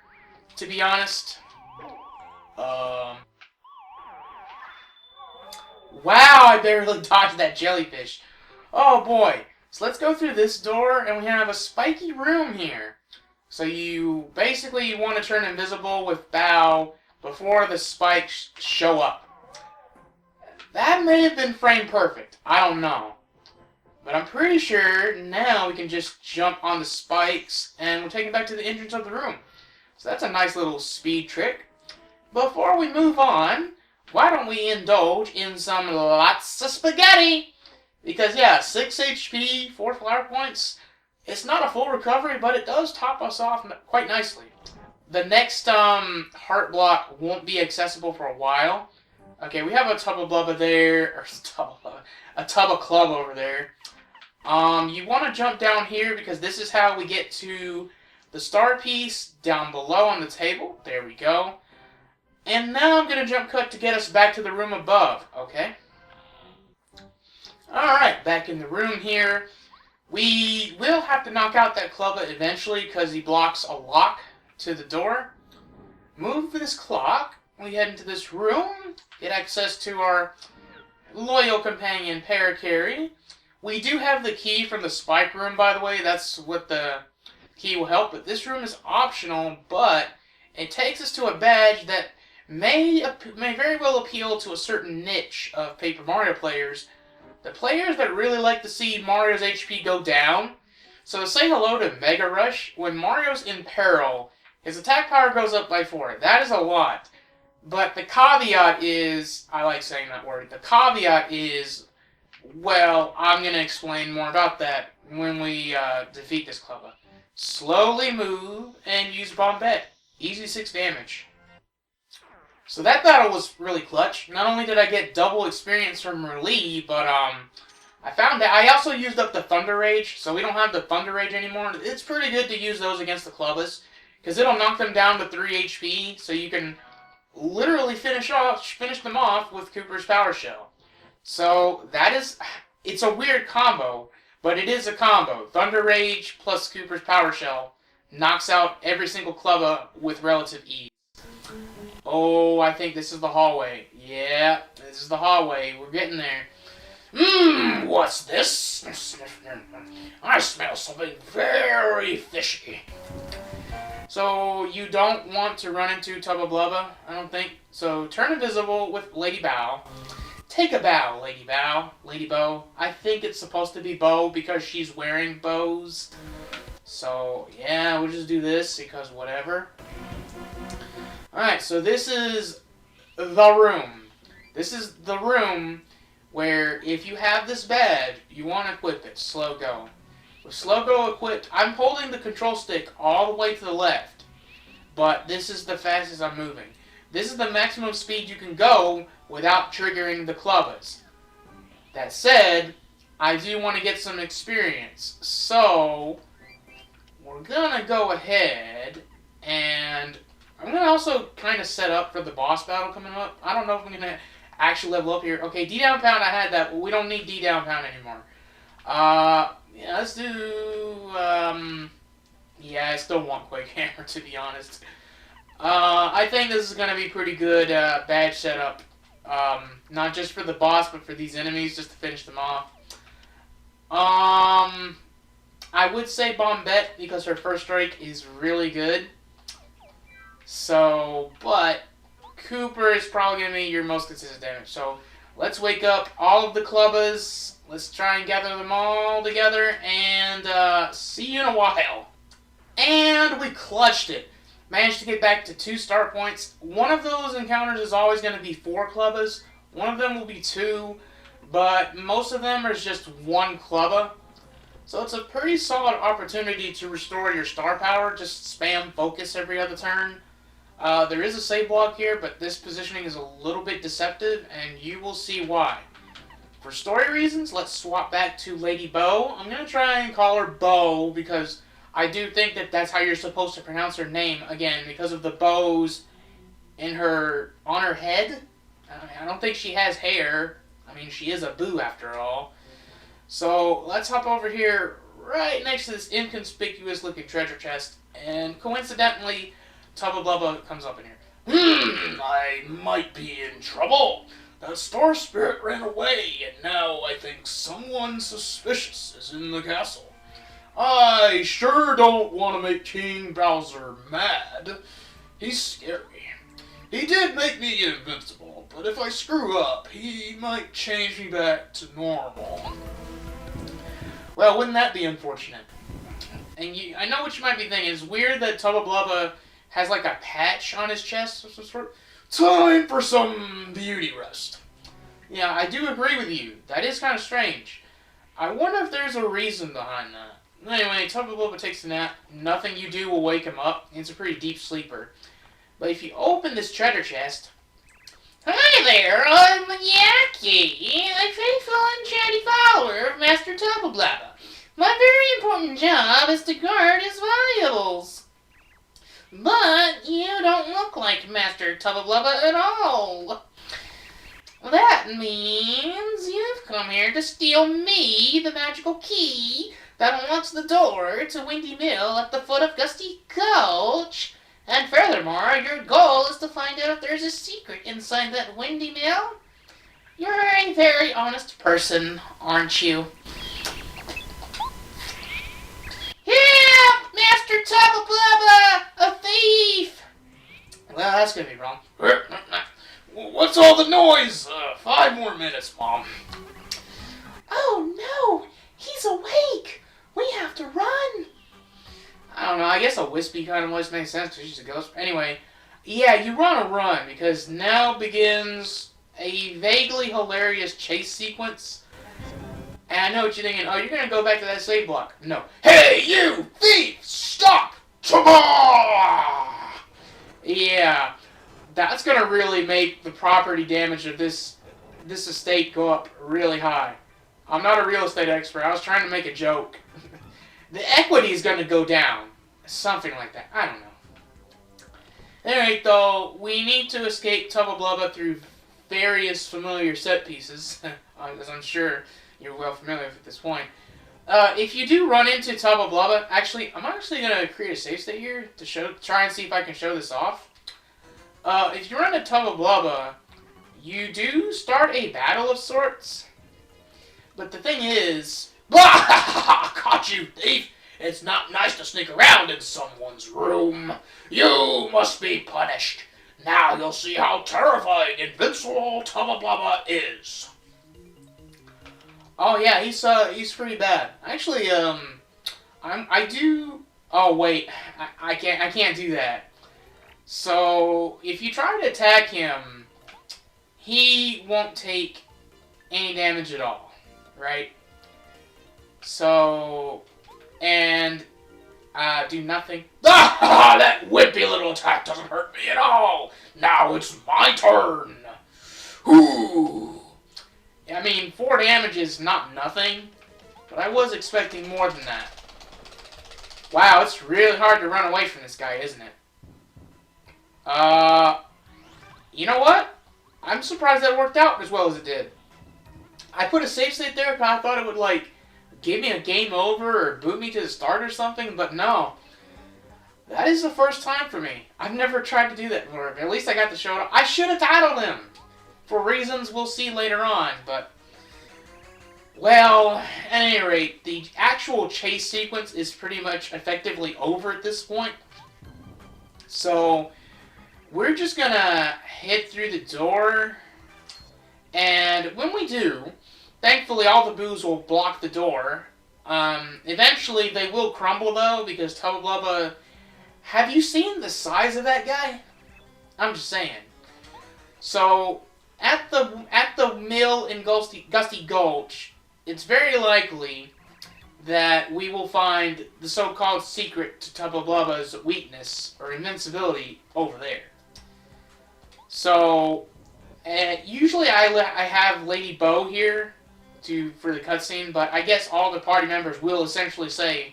to be honest. Wow, I barely dodged that jellyfish. Oh boy. So let's go through this door, and we have a spiky room here. So you want to turn invisible with Bow before the spikes show up. That may have been frame perfect. I don't know. But I'm pretty sure now we can just jump on the spikes, and we'll take it back to the entrance of the room. So that's a nice little speed trick. Before we move on, why don't we indulge in some lots of spaghetti? Because yeah, 6 HP, 4 flower points. It's not a full recovery, but it does top us off quite nicely. The next heart block won't be accessible for a while. Okay, we have a Tubba Blubba there, or a Tubba Club over there. You want to jump down here because this is how we get to the star piece down below on the table. There we go. And now I'm going to jump cut to get us back to the room above, okay? Alright, back in the room here. We will have to knock out that Clubba eventually because he blocks a lock to the door. Move this clock. We head into this room. Get access to our loyal companion, Paracarry. We do have the key from the spike room, by the way. That's what the key will help. But this room is optional, but it takes us to a badge that may very well appeal to a certain niche of Paper Mario players. The players that really like to see Mario's HP go down. So say hello to Mega Rush. When Mario's in peril, his attack power goes up by 4. That is a lot. But the caveat is, I like saying that word, the caveat is, well, I'm going to explain more about that when we defeat this Clubba. Slowly move and use Bombette. Easy 6 damage. So that battle was really clutch. Not only did I get double experience from Melee, but I found that I also used up the Thunder Rage, so we don't have the Thunder Rage anymore. It's pretty good to use those against the Clubbas, because it'll knock them down to 3 HP, so you can literally finish them off with Cooper's Power Shell. So it's a weird combo, but it is a combo. Thunder Rage plus Cooper's Power Shell knocks out every single Clubba with relative ease. Oh, I think this is the hallway. Yeah, this is the hallway. We're getting there. What's this? I smell something very fishy. So, you don't want to run into Tubba Blubba, I don't think. So, turn invisible with Lady Bow. Take a bow, Lady Bow. Lady Bow. I think it's supposed to be Bow because she's wearing bows. So, yeah, we'll just do this because whatever. Alright, so this is the room. This is the room where if you have this badge, you want to equip it. Slow Go. With Slow Go equipped, I'm holding the control stick all the way to the left. But this is the fastest I'm moving. This is the maximum speed you can go without triggering the Clubbas. That said, I do want to get some experience. So, we're gonna go ahead and I'm gonna also kind of set up for the boss battle coming up. I don't know if I'm gonna actually level up here. Okay, D down pound, I had that, but we don't need D down pound anymore. Yeah, let's do, yeah, I still want Quake Hammer, to be honest. I think this is gonna be pretty good, badge setup. Not just for the boss, but for these enemies, just to finish them off. I would say Bombette, because her first strike is really good. So, but Cooper is probably going to be your most consistent damage. So, let's wake up all of the Clubbas. Let's try and gather them all together, and see you in a while. And we clutched it. Managed to get back to 2 start points. One of those encounters is always going to be 4 Clubbas. One of them will be 2, but most of them are just 1 Clubba. So it's a pretty solid opportunity to restore your star power. Just spam focus every other turn. There is a save block here, but this positioning is a little bit deceptive, and you will see why. For story reasons, let's swap back to Lady Bo. I'm going to try and call her Bo, because I do think that that's how you're supposed to pronounce her name. Again, because of the bows on her head. I don't think she has hair. I mean, she is a boo after all. So, let's hop over here right next to this inconspicuous looking treasure chest, and coincidentally, Tubba Blubba comes up in here. I might be in trouble. The star spirit ran away, and now I think someone suspicious is in the castle. I sure don't want to make King Bowser mad. He's scary. He did make me invincible, but if I screw up, he might change me back to normal. Well, wouldn't that be unfortunate? And I know what you might be thinking. It's weird that Tubba Blubba has like a patch on his chest of some sort. Time for some beauty rest. Yeah, I do agree with you. That is kind of strange. I wonder if there's a reason behind that. Anyway, Tubba Blubba takes a nap. Nothing you do will wake him up. He's a pretty deep sleeper. But if you open this treasure chest... Hi there, I'm Yaki, a faithful and chatty follower of Master Tubba Blubba. My very important job is to guard his valuables. But you don't look like Master Tubba Blubba at all. That means you've come here to steal me, the magical key that unlocks the door to Windy Mill at the foot of Gusty Gulch. And furthermore, your goal is to find out if there's a secret inside that Windy Mill. You're a very honest person, aren't you? Help! Master Tubba Blubba! A thief! Well, that's gonna be wrong. What's all the noise? 5 more minutes, Mom. Oh no! He's awake! We have to run! I don't know, I guess a wispy kind of voice makes sense because she's a ghost. Anyway, yeah, you want to run because now begins a vaguely hilarious chase sequence. And I know what you're thinking, oh, you're going to go back to that save block. No. Hey, you thief! Stop! Tubba! Yeah, that's going to really make the property damage of this estate go up really high. I'm not a real estate expert. I was trying to make a joke. The equity is going to go down. Something like that. I don't know. Anyway, though, we need to escape Tubba Blubba through various familiar set pieces, as I'm sure you're well familiar with at this point. If you do run into Tubba Blubba, I'm actually going to create a save state here to try and see if I can show this off. If you run into Tubba Blubba, you do start a battle of sorts. But the thing is... Caught you, thief! It's not nice to sneak around in someone's room. You must be punished. Now you'll see how terrifying Invincible Tubba Blubba is. Oh yeah, he's pretty bad. Actually, I do. Oh wait, I can't do that. So if you try to attack him, he won't take any damage at all, right? So, and do nothing. Ah, that wimpy little attack doesn't hurt me at all. Now it's my turn. Ooh. I mean, 4 damage is not nothing, but I was expecting more than that. Wow, it's really hard to run away from this guy, isn't it? You know what? I'm surprised that worked out as well as it did. I put a save state there because I thought it would, like, give me a game over or boot me to the start or something, but no. That is the first time for me. I've never tried to do that before. At least I got to show it. I should have titled him! For reasons we'll see later on, but... Well, at any rate, the actual chase sequence is pretty much effectively over at this point. So, we're just gonna head through the door, and when we do, thankfully all the boos will block the door. Eventually they will crumble though, because Tubba Blubba... Have you seen the size of that guy? I'm just saying. So, at the mill in Gusty Gulch, it's very likely that we will find the so-called secret to Tubba Blubba's weakness, or invincibility, over there. So, usually I have Lady Bo here for the cutscene, but I guess all the party members will essentially say,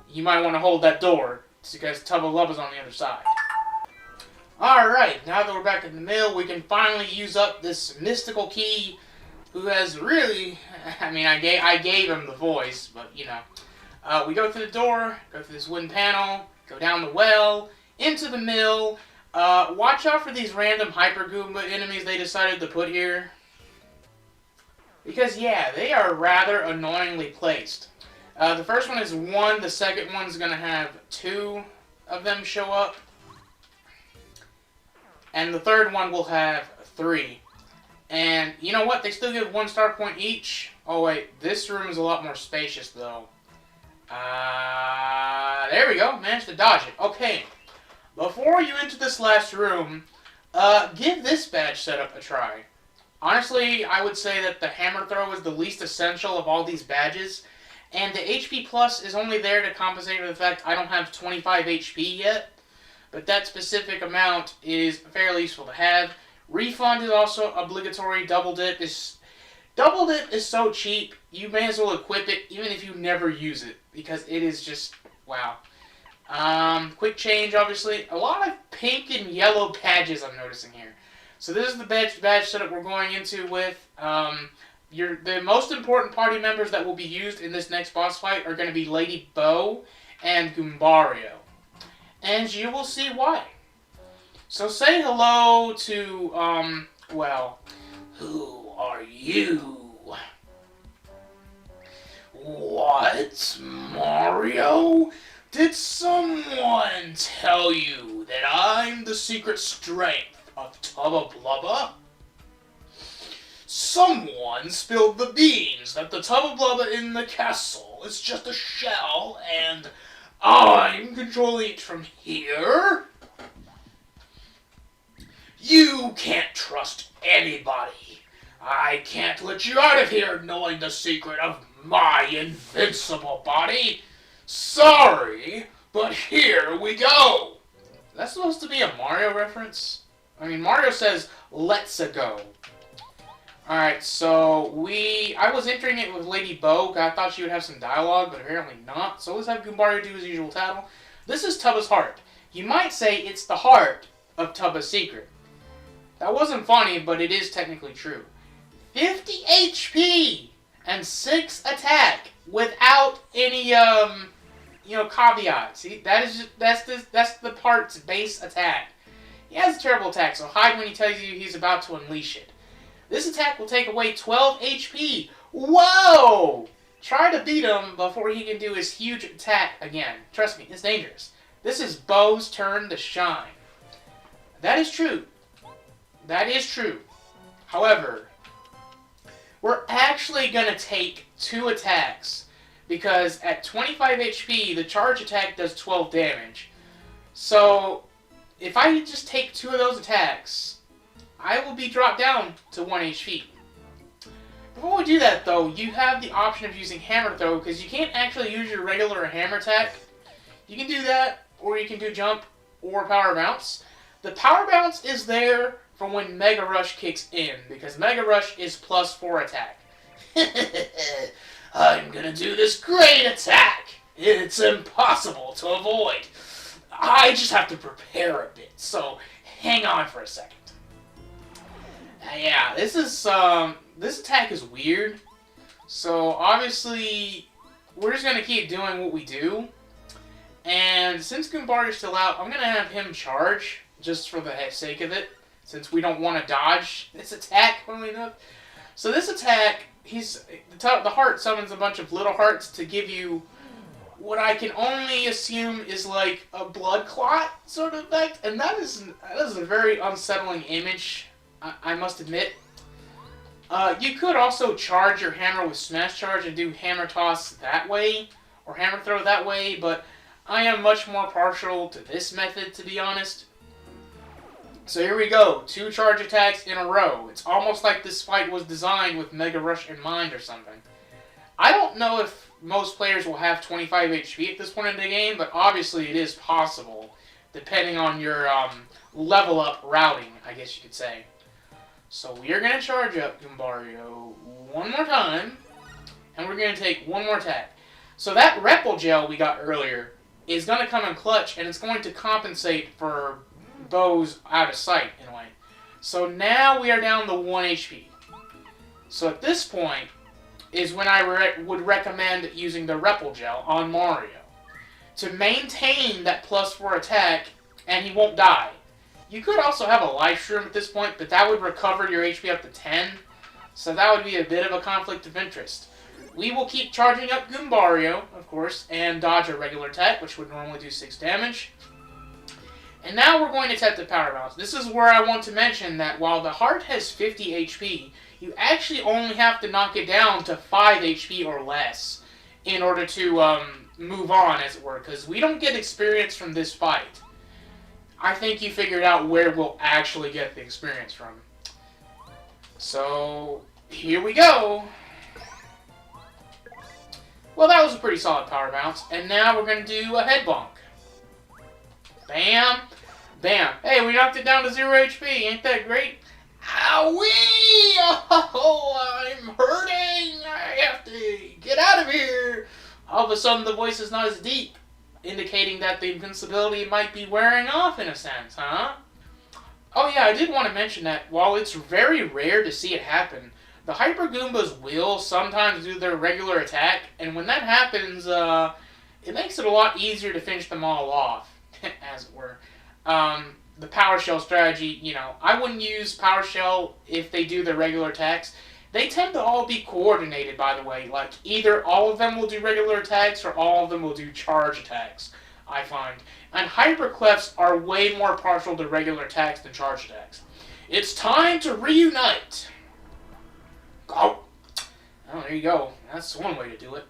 you might want to hold that door, because Tubba Blubba's on the other side. Alright, now that we're back in the mill, we can finally use up this mystical key, who has really... I mean, I gave him the voice, but, you know. We go through the door, go through this wooden panel, go down the well, into the mill. Watch out for these random Hyper Goomba enemies they decided to put here. Because, yeah, they are rather annoyingly placed. The first one is 1, the second one's going to have 2 of them show up. And the third one will have 3. And, you know what? They still give 1 star point each. Oh, wait. This room is a lot more spacious, though. There we go. Managed to dodge it. Okay. Before you enter this last room, give this badge setup a try. Honestly, I would say that the hammer throw is the least essential of all these badges. And the HP plus is only there to compensate for the fact I don't have 25 HP yet. But that specific amount is fairly useful to have. Refund is also obligatory. Double dip is so cheap, you may as well equip it even if you never use it. Because it is just, wow. Quick change, obviously. A lot of pink and yellow badges I'm noticing here. So this is the badge setup we're going into with. The most important party members that will be used in this next boss fight are going to be Lady Bo and Goombario. And you will see why. So say hello to, well, who are you? What, Mario? Did someone tell you that I'm the secret strength of Tubba Blubba? Someone spilled the beans that the Tubba Blubba in the castle is just a shell, and I'm controlling it from here? You can't trust anybody. I can't let you out of here knowing the secret of my invincible body. Sorry, but here we go. That's supposed to be a Mario reference? I mean, Mario says, let's-a go. Alright, so I was entering it with Lady Bo, I thought she would have some dialogue, but apparently not. So let's have Goombario do his usual tattle. This is Tubba's heart. You might say it's the heart of Tubba's secret. That wasn't funny, but it is technically true. 50 HP and 6 attack without any, caveat. See, that's the part's base attack. He has a terrible attack, so hide when he tells you he's about to unleash it. This attack will take away 12 HP. Whoa! Try to beat him before he can do his huge attack again. Trust me, it's dangerous. This is Bo's turn to shine. That is true. That is true. However, we're actually going to take 2 attacks. Because at 25 HP, the charge attack does 12 damage. So, if I just take 2 of those attacks, I will be dropped down to 1 HP. Before we do that, though, you have the option of using Hammer Throw, because you can't actually use your regular hammer attack. You can do that, or you can do Jump, or Power Bounce. The Power Bounce is there for when Mega Rush kicks in, because Mega Rush is +4 attack. I'm gonna do this great attack! It's impossible to avoid. I just have to prepare a bit, so hang on for a second. Yeah, this attack is weird. So obviously, we're just gonna keep doing what we do. And since Goombario's still out, I'm gonna have him charge, just for the sake of it, since we don't want to dodge this attack, funnily enough. So this attack, the heart summons a bunch of little hearts to give you what I can only assume is like a blood clot sort of effect, and that is a very unsettling image, I must admit. You could also charge your hammer with Smash Charge and do Hammer Toss that way, or Hammer Throw that way, but I am much more partial to this method, to be honest. So here we go, 2 charge attacks in a row. It's almost like this fight was designed with Mega Rush in mind or something. I don't know if most players will have 25 HP at this point in the game, but obviously it is possible, depending on your level up routing, I guess you could say. So we are going to charge up Goombario one more time, and we're going to take one more attack. So that Repel Gel we got earlier is going to come in clutch, and it's going to compensate for bows out of sight, in a way. So now we are down to 1 HP. So at this point is when I would recommend using the Repel Gel on Mario to maintain that +4 attack, and he won't die. You could also have a Life Shroom at this point, but that would recover your HP up to 10, so that would be a bit of a conflict of interest. We will keep charging up Goombario, of course, and dodge a regular attack, which would normally do 6 damage. And now we're going to tap the Power Bounce. This is where I want to mention that while the heart has 50 HP, you actually only have to knock it down to 5 HP or less in order to move on, as it were, because we don't get experience from this fight. I think you figured out where we'll actually get the experience from. So, here we go. Well, that was a pretty solid Power Bounce, and now we're going to do a Head Bonk. Bam! Bam! Hey, we knocked it down to 0 HP, ain't that great? Owie! Oh, I'm hurting! I have to get out of here! All of a sudden, the voice is not as deep, indicating that the invincibility might be wearing off in a sense, huh? Oh yeah, I did want to mention that while it's very rare to see it happen, the Hyper Goombas will sometimes do their regular attack, and when that happens, it makes it a lot easier to finish them all off, as it were. The Power Shell strategy, you know, I wouldn't use Power Shell if they do their regular attacks. They tend to all be coordinated, by the way. Like, either all of them will do regular attacks or all of them will do charge attacks, I find. And Hyper Clefs are way more partial to regular attacks than charge attacks. It's time to reunite! Go! Oh, there you go. That's one way to do it.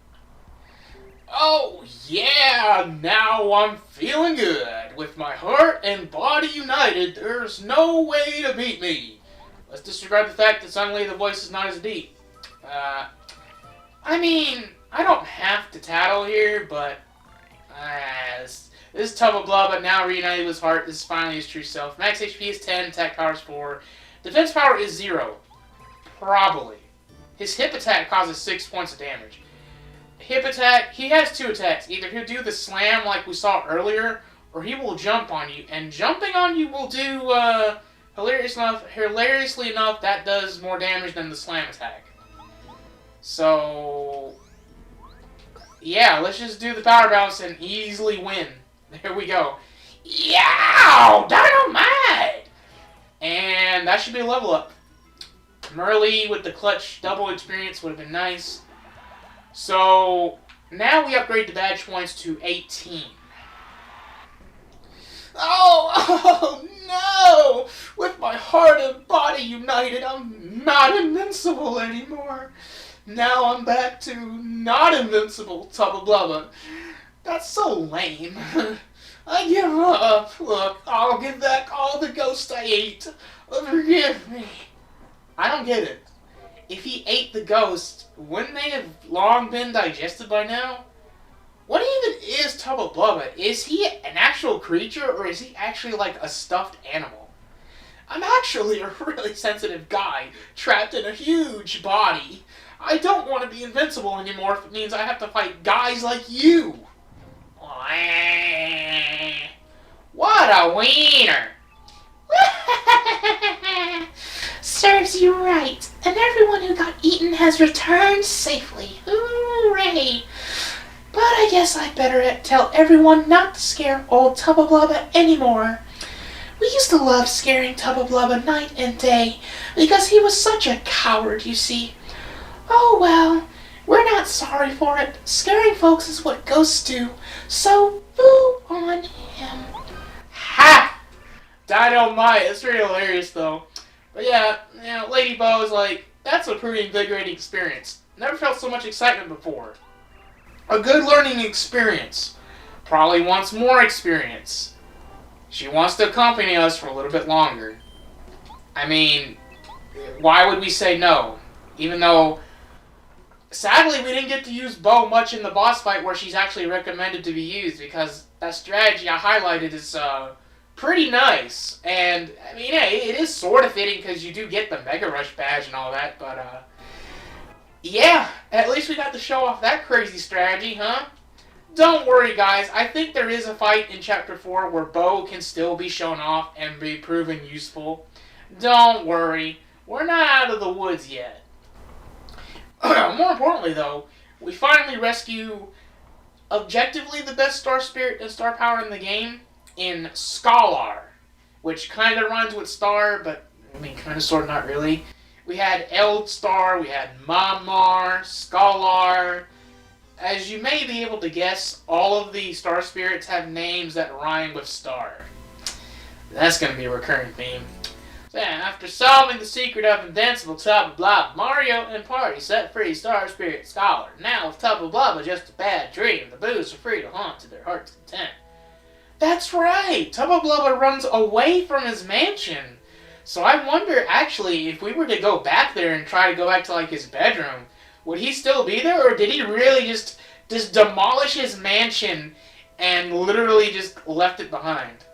Oh, yeah! Now I'm feeling good. With my heart and body united, there's no way to beat me. Let's disregard the fact that suddenly the voice is not as deep. I mean, I don't have to tattle here, but this is Tubba Blubba, now reunited with his heart. This is finally his true self. Max HP is 10, attack power is 4. Defense power is 0. Probably. His hip attack causes 6 points of damage. Hip attack, he has 2 attacks. Either he'll do the slam like we saw earlier, or he will jump on you. And jumping on you will do, hilariously enough, that does more damage than the slam attack. So, yeah, let's just do the power bounce and easily win. There we go. Yow! Dynamite! And that should be a level up. Merly with the clutch double experience would have been nice. So, now we upgrade the badge points to 18. Oh no! With my heart and body united, I'm not invincible anymore. Now I'm back to not invincible, Tubba Blubba. That's so lame. I give up. Look, I'll give back all the ghosts I ate. Forgive me. I don't get it. If he ate the ghost, wouldn't they have long been digested by now? What even is Tubba Blubba? Is he an actual creature, or is he actually like a stuffed animal? I'm actually a really sensitive guy, trapped in a huge body. I don't want to be invincible anymore if it means I have to fight guys like you. What a wiener! Serves you right. And everyone who got eaten has returned safely. Hooray! But I guess I'd better tell everyone not to scare old Tubba Blubba anymore. We used to love scaring Tubba Blubba night and day because he was such a coward, you see. Oh well, we're not sorry for it. Scaring folks is what ghosts do. So, boo on him. Ha! Dynamite. It's pretty hilarious, though. But yeah, Lady Bo is like, that's a pretty invigorating experience. Never felt so much excitement before. A good learning experience. Probably wants more experience. She wants to accompany us for a little bit longer. I mean, why would we say no? Even though, sadly, we didn't get to use Bo much in the boss fight where she's actually recommended to be used, because that strategy I highlighted is pretty nice. And, I mean, hey, it is sort of fitting because you do get the Mega Rush badge and all that, but, yeah, at least we got to show off that crazy strategy, huh? Don't worry, guys. I think there is a fight in Chapter 4 where Bo can still be shown off and be proven useful. Don't worry. We're not out of the woods yet. More importantly, though, we finally rescue objectively the best Star Spirit and Star Power in the game in Scholar, which kind of rhymes with Star, but, I mean, kind of, sort of, not really. We had Eldstar, we had Mamar, Scholar. As you may be able to guess, all of the Star Spirits have names that rhyme with Star. That's going to be a recurring theme. So yeah, after solving the secret of Invincible, Tubba Blubba, Mario and Party set free Star Spirit Scholar. Now with Tubba Blubba just a bad dream, the boos are free to haunt to their heart's content. That's right! Tubba Blubba runs away from his mansion. So I wonder, actually, if we were to go back there and try to go back to, like, his bedroom, would he still be there, or did he really just demolish his mansion and literally just left it behind?